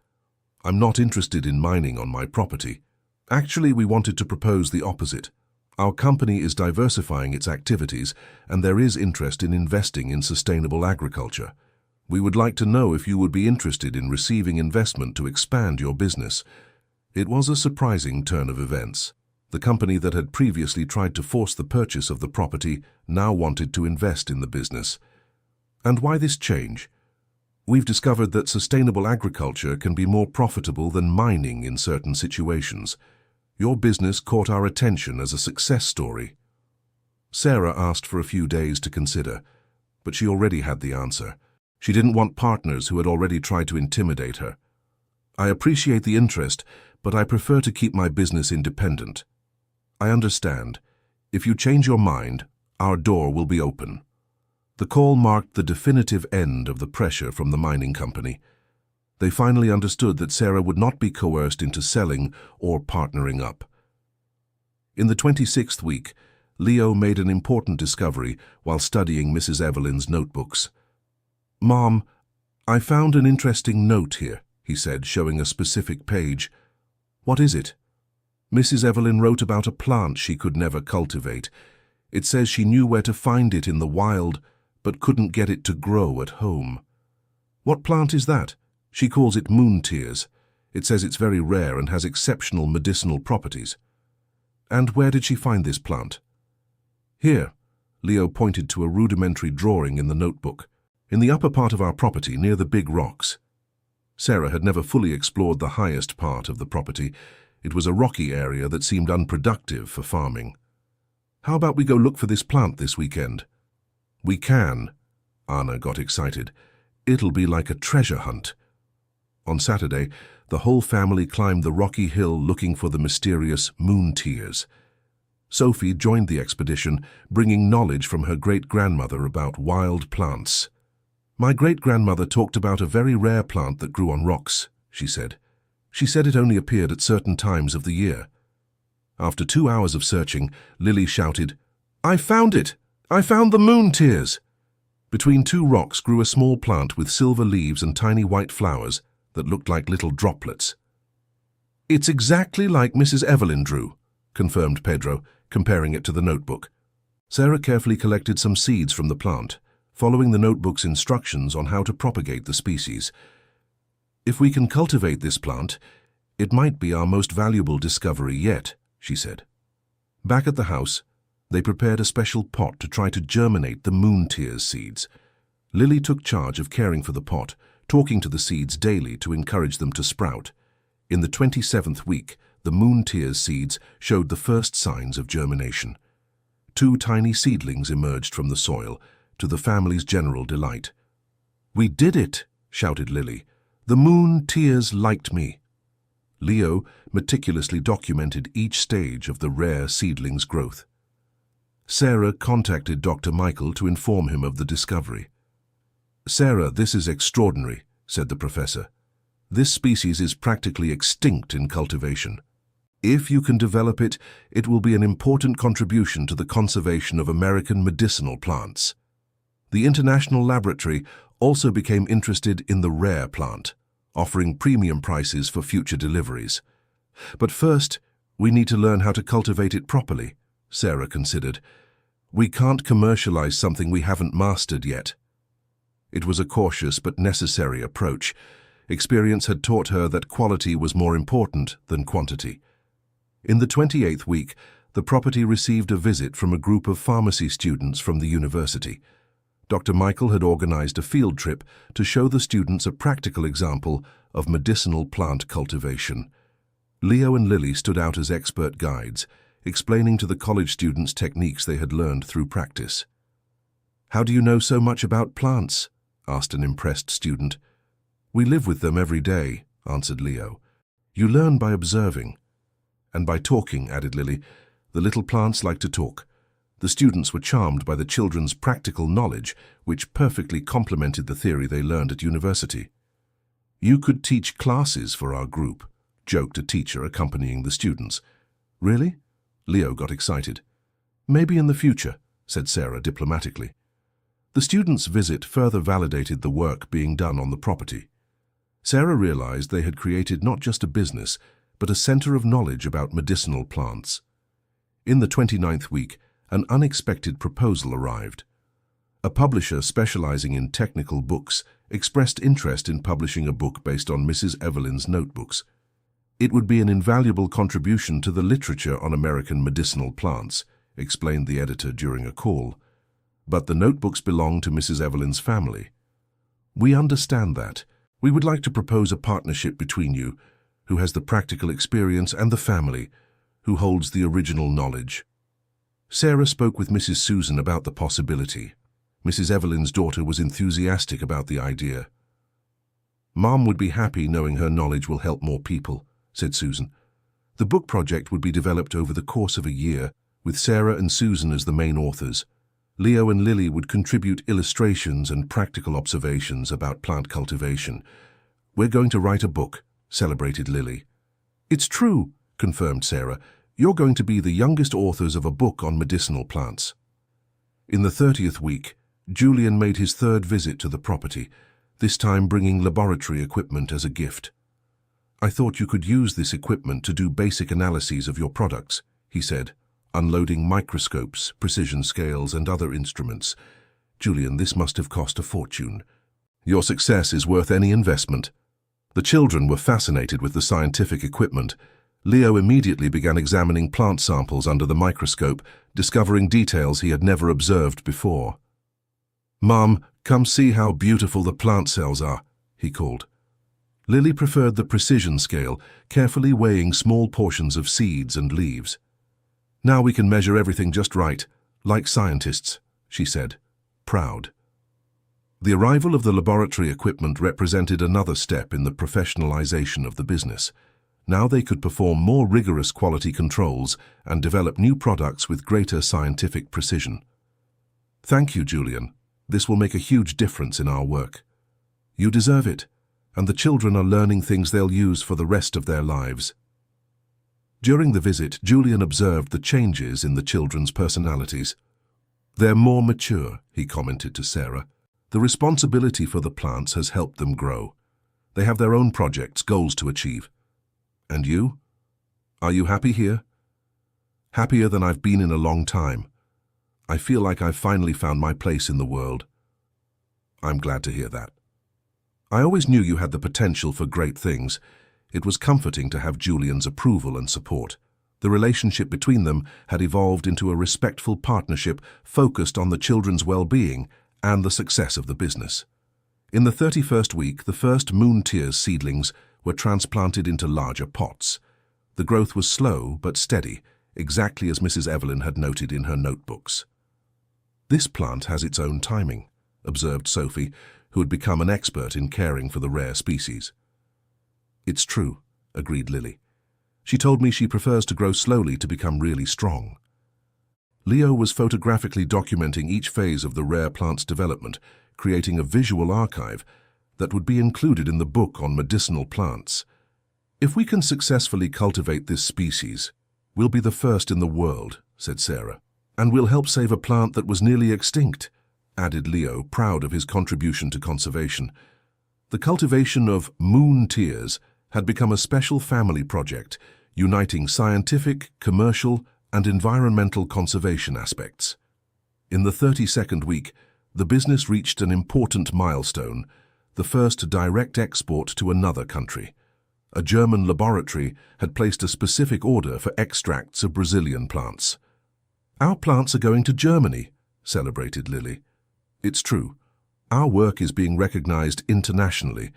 I'm not interested in mining on my property. Actually, we wanted to propose the opposite. Our company is diversifying its activities, and there is interest in investing in sustainable agriculture. We would like to know if you would be interested in receiving investment to expand your business. It was a surprising turn of events. The company that had previously tried to force the purchase of the property now wanted to invest in the business. And why this change? We've discovered that sustainable agriculture can be more profitable than mining in certain situations. Your business caught our attention as a success story. Sarah asked for a few days to consider, but she already had the answer. She didn't want partners who had already tried to intimidate her. I appreciate the interest, but I prefer to keep my business independent. I understand. If you change your mind, our door will be open. The call marked the definitive end of the pressure from the mining company. They finally understood that Sarah would not be coerced into selling or partnering up. In the 26th week, Leo made an important discovery while studying Mrs. Evelyn's notebooks. Mom, I found an interesting note here, he said, showing a specific page. What is it? Mrs. Evelyn wrote about a plant she could never cultivate. It says she knew where to find it in the wild, but couldn't get it to grow at home. What plant is that? She calls it moon tears. It says it's very rare and has exceptional medicinal properties. And where did she find this plant? Here, Leo pointed to a rudimentary drawing in the notebook, in the upper part of our property near the big rocks. Sarah had never fully explored the highest part of the property. It was a rocky area that seemed unproductive for farming. How about we go look for this plant this weekend? We can. Anna got excited. It'll be like a treasure hunt. On Saturday, the whole family climbed the rocky hill looking for the mysterious moon tears. Sophie joined the expedition, bringing knowledge from her great-grandmother about wild plants. My great-grandmother talked about a very rare plant that grew on rocks, she said. She said it only appeared at certain times of the year. After 2 hours of searching, Lily shouted, I found it! I found the moon tears! Between two rocks grew a small plant with silver leaves and tiny white flowers that looked like little droplets. It's exactly like Mrs. Evelyn drew, confirmed Pedro, comparing it to the notebook. Sarah carefully collected some seeds from the plant. following the notebook's instructions on how to propagate the species. "If we can cultivate this plant, it might be our most valuable discovery yet," she said. Back at the house, they prepared a special pot to try to germinate the moon tears seeds. Lily took charge of caring for the pot, talking to the seeds daily to encourage them to sprout. In the 27th week, the moon tears seeds showed the first signs of germination. 2 tiny seedlings emerged from the soil, to the family's general delight. "We did it!" shouted Lily. "The moon tears liked me." Leo meticulously documented each stage of the rare seedling's growth. Sarah contacted Dr. Michael to inform him of the discovery. "Sarah, this is extraordinary," said the professor. "This species is practically extinct in cultivation. If you can develop it, it will be an important contribution to the conservation of American medicinal plants." The International Laboratory also became interested in the rare plant, offering premium prices for future deliveries. "But first, we need to learn how to cultivate it properly," Sarah considered. "We can't commercialize something we haven't mastered yet." It was a cautious but necessary approach. Experience had taught her that quality was more important than quantity. In the 28th week, the property received a visit from a group of pharmacy students from the university. Dr. Michael had organized a field trip to show the students a practical example of medicinal plant cultivation. Leo and Lily stood out as expert guides, explaining to the college students techniques they had learned through practice. "How do you know so much about plants?" asked an impressed student. "We live with them every day," answered Leo. "You learn by observing." "And by talking," added Lily. "The little plants like to talk." The students were charmed by the children's practical knowledge, which perfectly complemented the theory they learned at university. "You could teach classes for our group," joked a teacher accompanying the students. "Really?" Leo got excited. "Maybe in the future," said Sarah diplomatically. The students' visit further validated the work being done on the property. Sarah realized they had created not just a business, but a center of knowledge about medicinal plants. In the 29th week, an unexpected proposal arrived. A publisher specializing in technical books expressed interest in publishing a book based on Mrs. Evelyn's notebooks. "It would be an invaluable contribution to the literature on American medicinal plants," explained the editor during a call. "But the notebooks belong to Mrs. Evelyn's family." "We understand that. We would like to propose a partnership between you, who has the practical experience, and the family, who holds the original knowledge." Sarah spoke with Mrs. Susan about the possibility. Mrs. Evelyn's daughter was enthusiastic about the idea. "Mom would be happy knowing her knowledge will help more people," said Susan. The book project would be developed over the course of a year, with Sarah and Susan as the main authors. Leo and Lily would contribute illustrations and practical observations about plant cultivation. "We're going to write a book," celebrated Lily. "It's true," confirmed Sarah. "You're going to be the youngest authors of a book on medicinal plants." In the 30th week, Julian made his 3rd visit to the property, this time bringing laboratory equipment as a gift. "I thought you could use this equipment to do basic analyses of your products," he said, unloading microscopes, precision scales, and other instruments. "Julian, this must have cost a fortune." "Your success is worth any investment." The children were fascinated with the scientific equipment. Leo immediately began examining plant samples under the microscope, discovering details he had never observed before. "Mom, come see how beautiful the plant cells are," he called. Lily preferred the precision scale, carefully weighing small portions of seeds and leaves. "Now we can measure everything just right, like scientists," she said, proud. The arrival of the laboratory equipment represented another step in the professionalization of the business. Now they could perform more rigorous quality controls and develop new products with greater scientific precision. "Thank you, Julian. This will make a huge difference in our work." "You deserve it, and the children are learning things they'll use for the rest of their lives." During the visit, Julian observed the changes in the children's personalities. "They're more mature," he commented to Sarah. "The responsibility for the plants has helped them grow. They have their own projects, goals to achieve." "And you? Are you happy here?" "Happier than I've been in a long time. I feel like I've finally found my place in the world." I'm glad to hear that. I always knew you had the potential for great things. It was comforting to have Julian's approval and support. The relationship between them had evolved into a respectful partnership focused on the children's well-being and the success of the business. In the 31st week, the first Moon Tears seedlings were transplanted into larger pots. The growth was slow but steady, exactly as Mrs. Evelyn had noted in her notebooks. "This plant has its own timing," observed Sophie, who had become an expert in caring for the rare species. "It's true," agreed Lily. "She told me she prefers to grow slowly to become really strong." Leo was photographically documenting each phase of the rare plant's development, creating a visual archive that would be included in the book on medicinal plants. "If we can successfully cultivate this species, we'll be the first in the world," said Sarah. "And we'll help save a plant that was nearly extinct," added Leo, proud of his contribution to conservation. The cultivation of Moon Tears had become a special family project, uniting scientific, commercial, and environmental conservation aspects. In the 32nd week, the business reached an important milestone, the first direct export to another country. A German laboratory had placed a specific order for extracts of Brazilian plants. "Our plants are going to Germany," celebrated Lily. "It's true. Our work is being recognized internationally."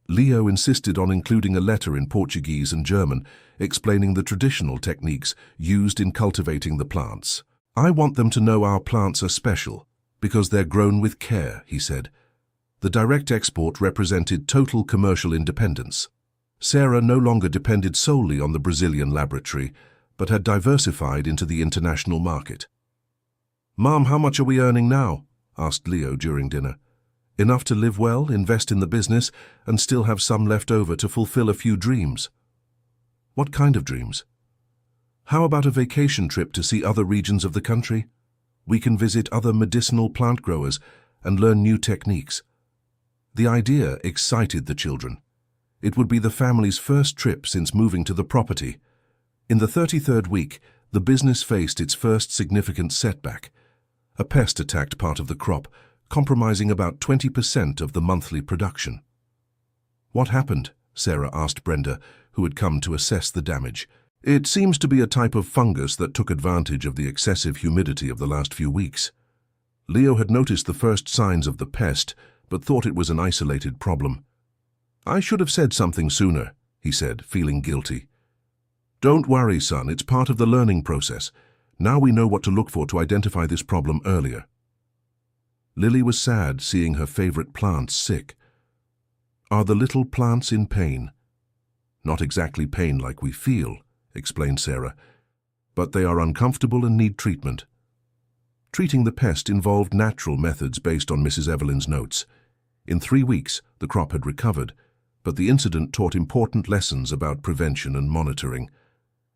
Leo insisted on including a letter in Portuguese and German, explaining the traditional techniques used in cultivating the plants. "I want them to know our plants are special, because they're grown with care," he said. The direct export represented total commercial independence. Sarah no longer depended solely on the Brazilian laboratory, but had diversified into the international market. "Mom, how much are we earning now?" asked Leo during dinner. "Enough to live well, invest in the business, and still have some left over to fulfill a few dreams." "What kind of dreams?" "How about a vacation trip to see other regions of the country? We can visit other medicinal plant growers and learn new techniques." The idea excited the children. It would be the family's first trip since moving to the property. In the 33rd week, the business faced its first significant setback. A pest attacked part of the crop, compromising about 20% of the monthly production. "What happened?" Sarah asked Brenda, who had come to assess the damage. "It seems to be a type of fungus that took advantage of the excessive humidity of the last few weeks." Leo had noticed the first signs of the pest, but thought it was an isolated problem. "I should have said something sooner," he said, feeling guilty. "Don't worry, son, it's part of the learning process. Now we know what to look for to identify this problem earlier." Lily was sad seeing her favorite plants sick. "Are the little plants in pain?" "Not exactly pain like we feel," explained Sarah, "but they are uncomfortable and need treatment." Treating the pest involved natural methods based on Mrs. Evelyn's notes. In 3 weeks, the crop had recovered, but the incident taught important lessons about prevention and monitoring.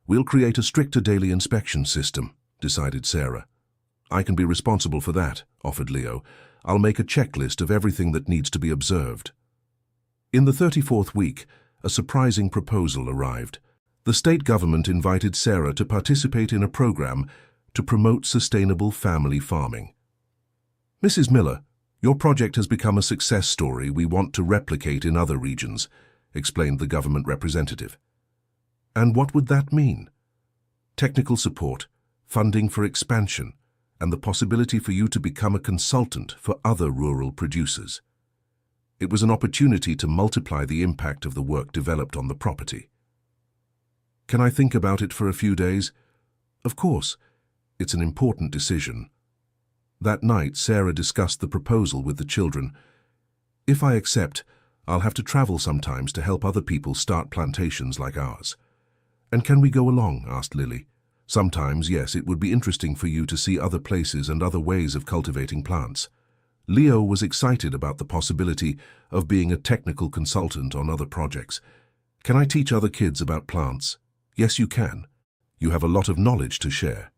"We'll create a stricter daily inspection system," decided Sarah. "I can be responsible for that," offered Leo. "I'll make a checklist of everything that needs to be observed." In the 34th week, a surprising proposal arrived. The state government invited Sarah to participate in a program to promote sustainable family farming. "Mrs. Miller, your project has become a success story we want to replicate in other regions," explained the government representative. "And what would that mean?" "Technical support, funding for expansion, and the possibility for you to become a consultant for other rural producers." It was an opportunity to multiply the impact of the work developed on the property. "Can I think about it for a few days?" "Of course. It's an important decision." That night, Sarah discussed the proposal with the children. "If I accept, I'll have to travel sometimes to help other people start plantations like ours." "And can we go along?" asked Lily. "Sometimes, yes, it would be interesting for you to see other places and other ways of cultivating plants." Leo was excited about the possibility of being a technical consultant on other projects. "Can I teach other kids about plants?" "Yes, you can. You have a lot of knowledge to share."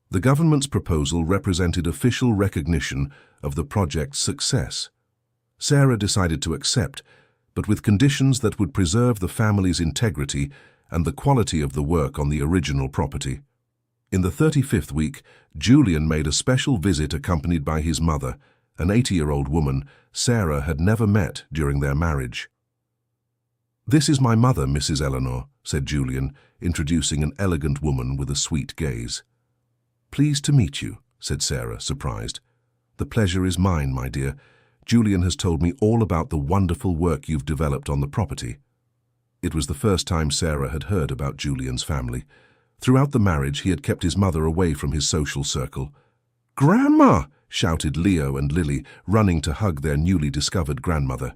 The government's proposal represented official recognition of the project's success. Sarah decided to accept, but with conditions that would preserve the family's integrity and the quality of the work on the original property. In the 35th week, Julian made a special visit accompanied by his mother, an 80-year-old woman Sarah had never met during their marriage. "This is my mother, Mrs. Eleanor," said Julian, introducing an elegant woman with a sweet gaze. "Pleased to meet you," said Sarah, surprised. "The pleasure is mine, my dear. Julian has told me all about the wonderful work you've developed on the property." It was the first time Sarah had heard about Julian's family. Throughout the marriage, he had kept his mother away from his social circle. "Grandma!" shouted Leo and Lily, running to hug their newly discovered grandmother.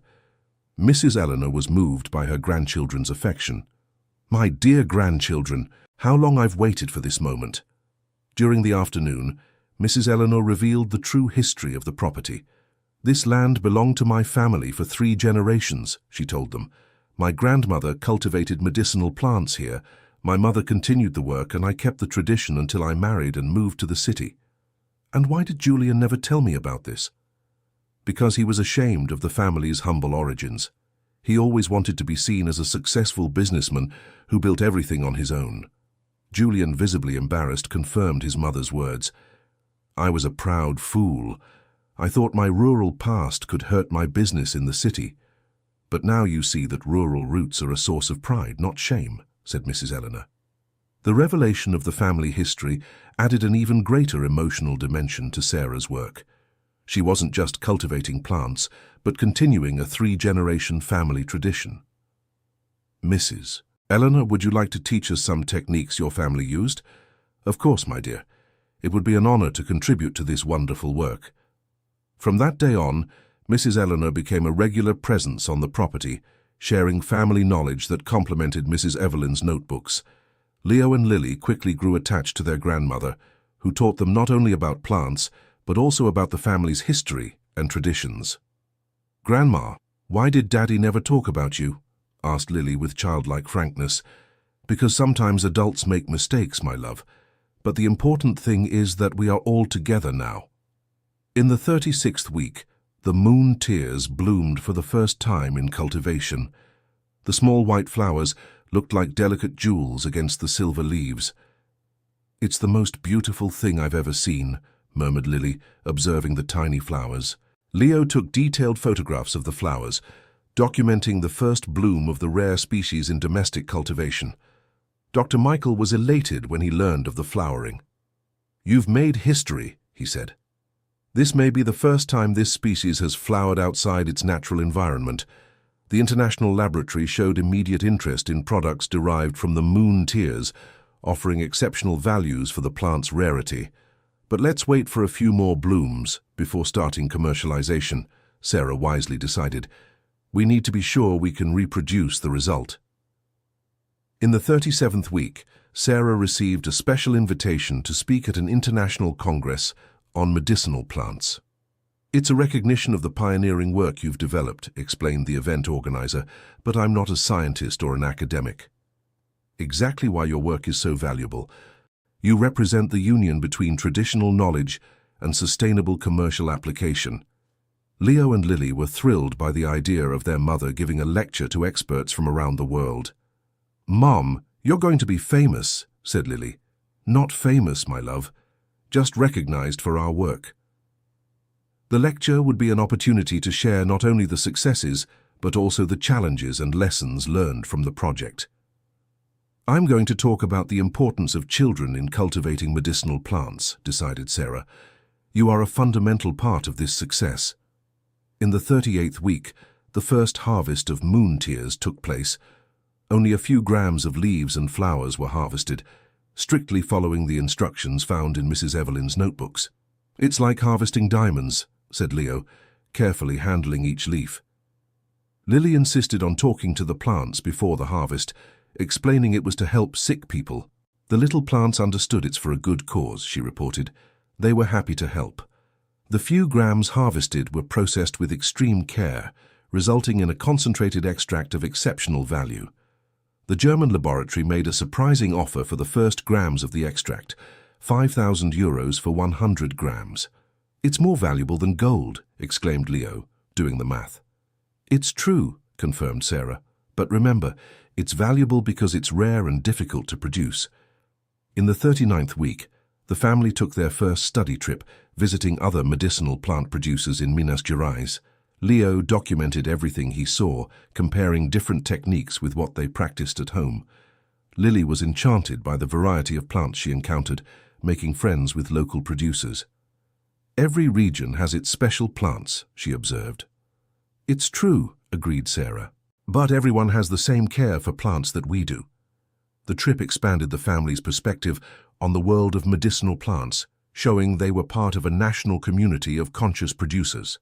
Mrs. Eleanor was moved by her grandchildren's affection. "My dear grandchildren, how long I've waited for this moment." During the afternoon, Mrs. Eleanor revealed the true history of the property. "This land belonged to my family for 3 generations, she told them. "My grandmother cultivated medicinal plants here. My mother continued the work, and I kept the tradition until I married and moved to the city." "And why did Julian never tell me about this?" "Because he was ashamed of the family's humble origins. He always wanted to be seen as a successful businessman who built everything on his own." Julian, visibly embarrassed, confirmed his mother's words. "I was a proud fool. I thought my rural past could hurt my business in the city. But now you see that rural roots are a source of pride, not shame," said Mrs. Eleanor. The revelation of the family history added an even greater emotional dimension to Sarah's work. She wasn't just cultivating plants, but continuing a 3-generation family tradition. "Mrs. Eleanor, would you like to teach us some techniques your family used?" "Of course, my dear. It would be an honor to contribute to this wonderful work." From that day on, Mrs. Eleanor became a regular presence on the property, sharing family knowledge that complemented Mrs. Evelyn's notebooks. Leo and Lily quickly grew attached to their grandmother, who taught them not only about plants, but also about the family's history and traditions. "Grandma, why did Daddy never talk about you?" asked Lily with childlike frankness. "Because sometimes adults make mistakes, my love. But the important thing is that we are all together now." In the 36th week, the moon tears bloomed for the first time in cultivation. The small white flowers looked like delicate jewels against the silver leaves. "It's the most beautiful thing I've ever seen," murmured Lily, observing the tiny flowers. Leo took detailed photographs of the flowers, documenting the first bloom of the rare species in domestic cultivation. Dr. Michael was elated when he learned of the flowering. "You've made history," he said. "This may be the first time this species has flowered outside its natural environment." The international laboratory showed immediate interest in products derived from the moon tears, offering exceptional values for the plant's rarity. "But let's wait for a few more blooms before starting commercialization," Sarah wisely decided. "We need to be sure we can reproduce the result." In the 37th week, Sarah received a special invitation to speak at an international congress on medicinal plants. "It's a recognition of the pioneering work you've developed," explained the event organizer, "but I'm not a scientist or an academic." "Exactly why your work is so valuable. You represent the union between traditional knowledge and sustainable commercial application." Leo and Lily were thrilled by the idea of their mother giving a lecture to experts from around the world. "Mom, you're going to be famous," said Lily. "Not famous, my love. Just recognized for our work." The lecture would be an opportunity to share not only the successes, but also the challenges and lessons learned from the project. "I'm going to talk about the importance of children in cultivating medicinal plants," decided Sarah. "You are a fundamental part of this success." In the 38th week, the first harvest of moon tears took place. Only a few grams of leaves and flowers were harvested, strictly following the instructions found in Mrs. Evelyn's notebooks. "It's like harvesting diamonds," said Leo, carefully handling each leaf. Lily insisted on talking to the plants before the harvest, explaining it was to help sick people. "The little plants understood it's for a good cause," she reported. "They were happy to help." The few grams harvested were processed with extreme care, resulting in a concentrated extract of exceptional value. The German laboratory made a surprising offer for the first grams of the extract, €5,000 for 100 grams. "It's more valuable than gold," exclaimed Leo, doing the math. "It's true," confirmed Sarah. "But remember, it's valuable because it's rare and difficult to produce." In the 39th week, The family took their first study trip, visiting other medicinal plant producers in Minas Gerais. Leo documented everything he saw, comparing different techniques with what they practiced at home. Lily was enchanted by the variety of plants she encountered, making friends with local producers. "Every region has its special plants," she observed. "It's true," agreed Sarah. "But everyone has the same care for plants that we do." The trip expanded the family's perspective on the world of medicinal plants, showing they were part of a national community of conscious producers.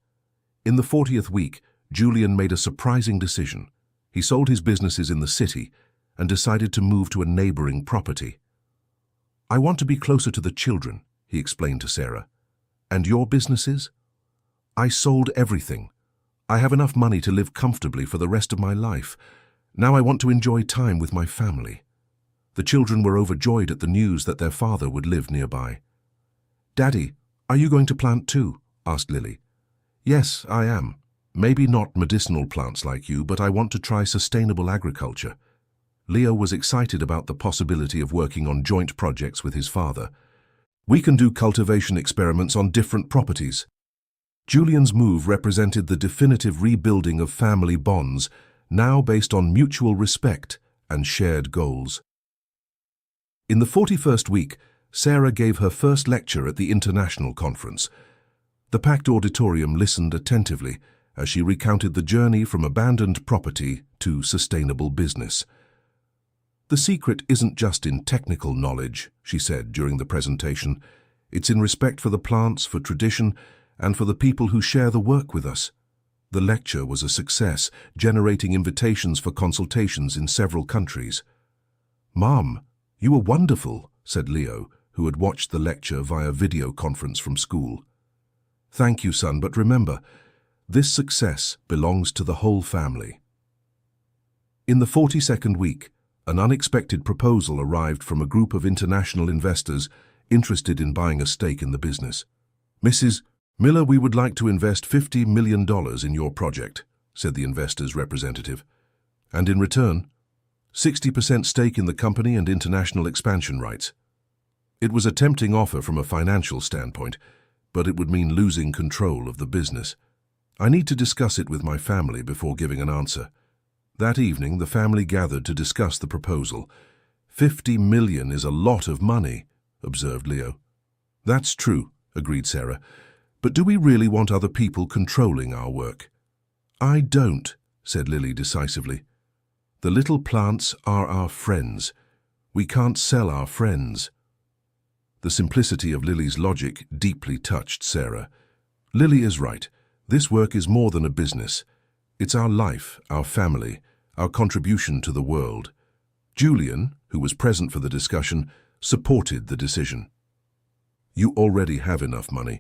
In the 40th week, Julian made a surprising decision. He sold his businesses in the city and decided to move to a neighboring property. "I want to be closer to the children," he explained to Sarah. "And your businesses?" "I sold everything. I have enough money to live comfortably for the rest of my life. Now I want to enjoy time with my family." The children were overjoyed at the news that their father would live nearby. "Daddy, are you going to plant too?" asked Lily. "Yes, I am. Maybe not medicinal plants like you, but I want to try sustainable agriculture." Leo was excited about the possibility of working on joint projects with his father. "We can do cultivation experiments on different properties." Julian's move represented the definitive rebuilding of family bonds, now based on mutual respect and shared goals. In the 41st week, Sarah gave her first lecture at the international conference. The packed auditorium listened attentively as she recounted the journey from abandoned property to sustainable business. "The secret isn't just in technical knowledge," she said during the presentation. "It's in respect for the plants, for tradition, and for the people who share the work with us." The lecture was a success, generating invitations for consultations in several countries. "Mom, you were wonderful," said Leo, who had watched the lecture via video conference from school. "Thank you, son, but remember, this success belongs to the whole family." In the 42nd week, an unexpected proposal arrived from a group of international investors interested in buying a stake in the business. "Mrs. Miller, we would like to invest $50 million in your project," said the investor's representative. "And in return, 60% stake in the company and international expansion rights." It was a tempting offer from a financial standpoint, but it would mean losing control of the business. "I need to discuss it with my family before giving an answer." That evening, the family gathered to discuss the proposal. $50 million is a lot of money," observed Leo. "That's true," agreed Sarah. "But do we really want other people controlling our work?" "I don't," said Lily decisively. "The little plants are our friends. We can't sell our friends." The simplicity of Lily's logic deeply touched Sarah. Lily is right. This work is more than a business. It's our life, our family, our contribution to the world. Julian, who was present for the discussion, supported the decision. "You already have enough money.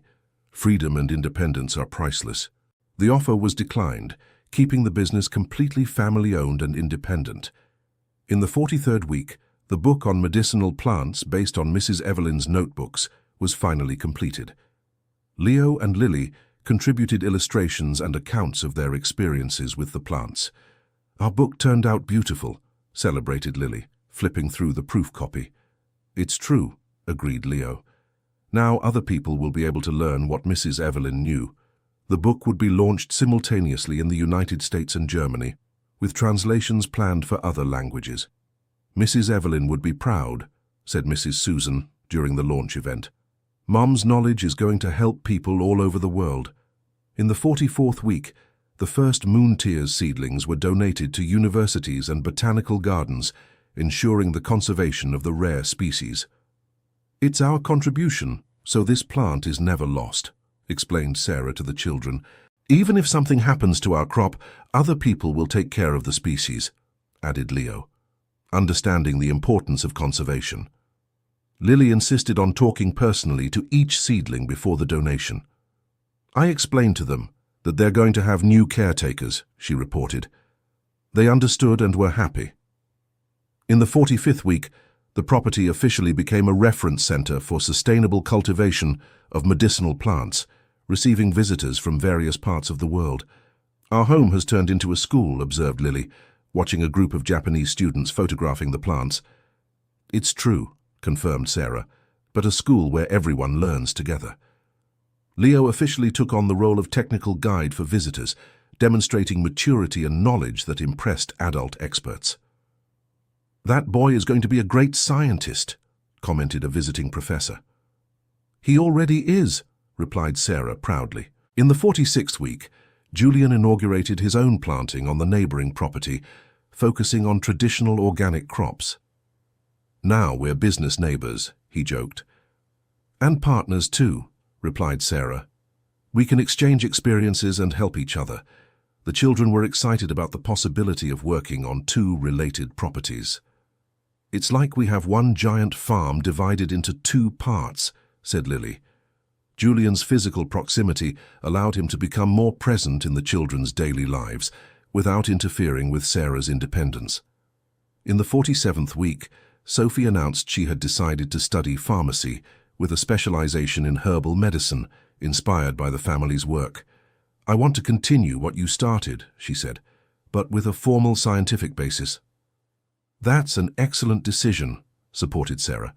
Freedom and independence are priceless." The offer was declined, keeping the business completely family-owned and independent. In the 43rd week, the book on medicinal plants based on Mrs. Evelyn's notebooks was finally completed. Leo and Lily contributed illustrations and accounts of their experiences with the plants. "Our book turned out beautiful," celebrated Lily, flipping through the proof copy. "It's true," agreed Leo. "Now other people will be able to learn what Mrs. Evelyn knew." The book would be launched simultaneously in the United States and Germany, with translations planned for other languages. "Mrs. Evelyn would be proud," said Mrs. Susan during the launch event. "Mom's knowledge is going to help people all over the world." In the 44th week, the first moon tears seedlings were donated to universities and botanical gardens, ensuring the conservation of the rare species. "It's our contribution, so this plant is never lost," explained Sarah to the children. "Even if something happens to our crop, other people will take care of the species," added Leo, understanding the importance of conservation. Lily insisted on talking personally to each seedling before the donation. "I explained to them that they're going to have new caretakers," she reported. "They understood and were happy." In the 45th week, the property officially became a reference center for sustainable cultivation of medicinal plants, receiving visitors from various parts of the world. "Our home has turned into a school," observed Lily, watching a group of Japanese students photographing the plants. "It's true," confirmed Sarah, but a school where everyone learns together. Leo officially took on the role of technical guide for visitors, demonstrating maturity and knowledge that impressed adult experts. "That boy is going to be a great scientist," commented a visiting professor. "He already is," replied Sarah proudly. In the 46th week, Julian inaugurated his own planting on the neighboring property, focusing on traditional organic crops. "Now we're business neighbors," he joked. "And partners too," replied Sarah. "We can exchange experiences and help each other." The children were excited about the possibility of working on two related properties. "It's like we have one giant farm divided into two parts," said Lily. Julian's physical proximity allowed him to become more present in the children's daily lives, without interfering with Sarah's independence. In the 47th week, Sophie announced she had decided to study pharmacy, with a specialization in herbal medicine, inspired by the family's work. "I want to continue what you started," she said, "but with a formal scientific basis." "That's an excellent decision," supported Sarah.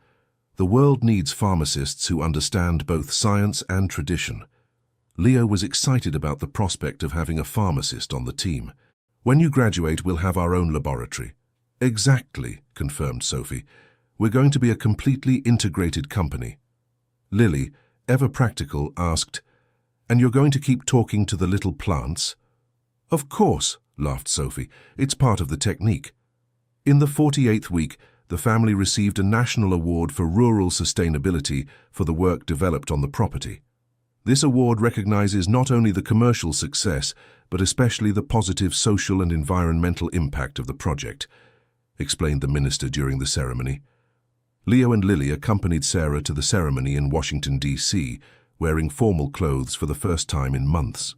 "The world needs pharmacists who understand both science and tradition." Leo was excited about the prospect of having a pharmacist on the team. "When you graduate, we'll have our own laboratory." "Exactly," confirmed Sophie. "We're going to be a completely integrated company." Lily, ever practical, asked, "And you're going to keep talking to the little plants?" "Of course," laughed Sophie. "It's part of the technique." In the 48th week, the family received a national award for rural sustainability for the work developed on the property. This award recognizes not only the commercial success, but especially the positive social and environmental impact of the project, explained the minister during the ceremony. Leo and Lily accompanied Sarah to the ceremony in Washington, D.C., wearing formal clothes for the first time in months.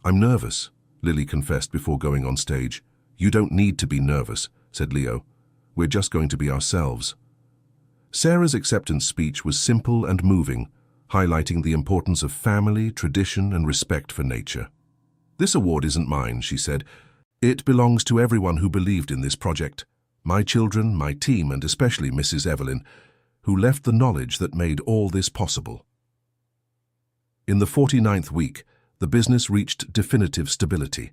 "I'm nervous," Lily confessed before going on stage. "You don't need to be nervous," said Leo. "We're just going to be ourselves." Sarah's acceptance speech was simple and moving, highlighting the importance of family, tradition, and respect for nature. "This award isn't mine," she said. "It belongs to everyone who believed in this project. My children, my team, and especially Mrs. Evelyn, who left the knowledge that made all this possible." In the 49th week, the business reached definitive stability.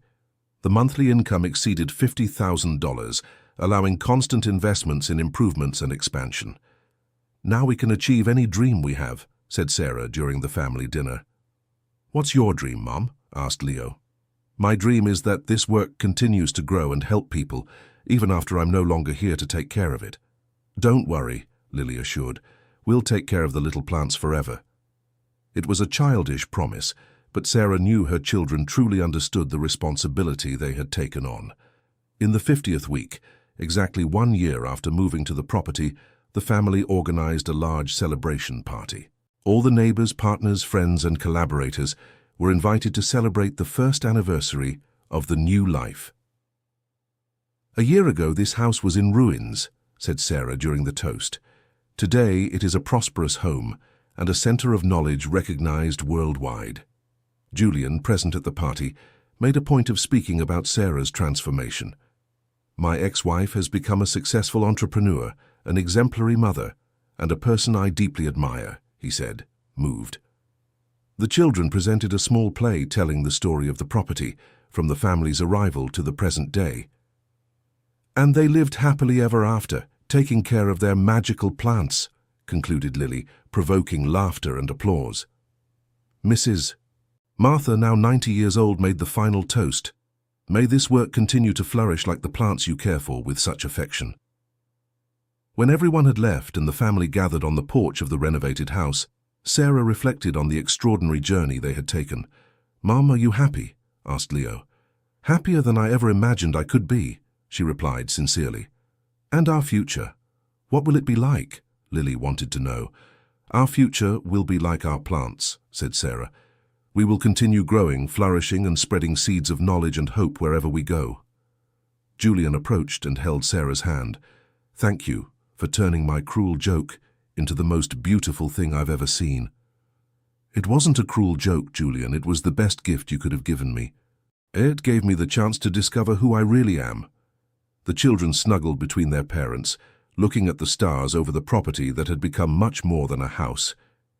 The monthly income exceeded $50,000, allowing constant investments in improvements and expansion. "Now we can achieve any dream we have," said Sarah during the family dinner. "What's your dream, Mom?" asked Leo. "My dream is that this work continues to grow and help people, even after I'm no longer here to take care of it." "Don't worry," Lily assured. "We'll take care of the little plants forever." It was a childish promise, but Sarah knew her children truly understood the responsibility they had taken on. In the 50th week, exactly 1 year after moving to the property, the family organized a large celebration party. All the neighbors, partners, friends, and collaborators were invited to celebrate the first anniversary of the new life. "A year ago, this house was in ruins," said Sarah during the toast. "Today, it is a prosperous home and a center of knowledge recognized worldwide." Julian, present at the party, made a point of speaking about Sarah's transformation. "My ex-wife has become a successful entrepreneur, an exemplary mother, and a person I deeply admire," he said, moved. The children presented a small play telling the story of the property, from the family's arrival to the present day. "And they lived happily ever after, taking care of their magical plants," concluded Lily, provoking laughter and applause. Mrs. Martha, now 90 years old, made the final toast. "May this work continue to flourish like the plants you care for with such affection." When everyone had left and the family gathered on the porch of the renovated house, Sarah reflected on the extraordinary journey they had taken. "Mom, are you happy?" asked Leo. "Happier than I ever imagined I could be," she replied sincerely. "And our future? What will it be like?" Lily wanted to know. "Our future will be like our plants," said Sarah. "We will continue growing, flourishing, and spreading seeds of knowledge and hope wherever we go." Julian approached and held Sarah's hand. "Thank you for turning my cruel joke into the most beautiful thing I've ever seen." "It wasn't a cruel joke, Julian. It was the best gift you could have given me. It gave me the chance to discover who I really am." The children snuggled between their parents, looking at the stars over the property that had become much more than a house.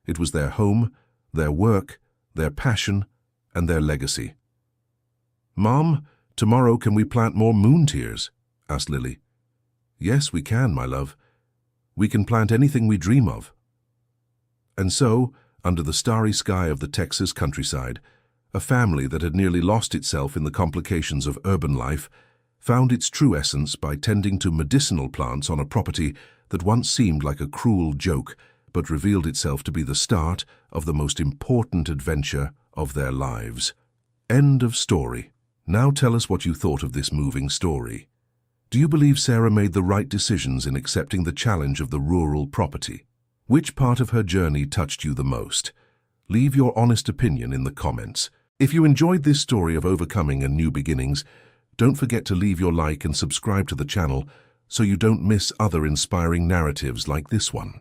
It was their home, their work, their passion, and their legacy. "Mom, tomorrow can we plant more moon tears?" asked Lily. "Yes, we can, my love. We can plant anything we dream of." And so, under the starry sky of the Texas countryside, a family that had nearly lost itself in the complications of urban life found its true essence by tending to medicinal plants on a property that once seemed like a cruel joke, but revealed itself to be the start of the most important adventure of their lives. End of story. Now tell us what you thought of this moving story. Do you believe Sarah made the right decisions in accepting the challenge of the rural property? Which part of her journey touched you the most? Leave your honest opinion in the comments. If you enjoyed this story of overcoming and new beginnings, don't forget to leave your like and subscribe to the channel so you don't miss other inspiring narratives like this one.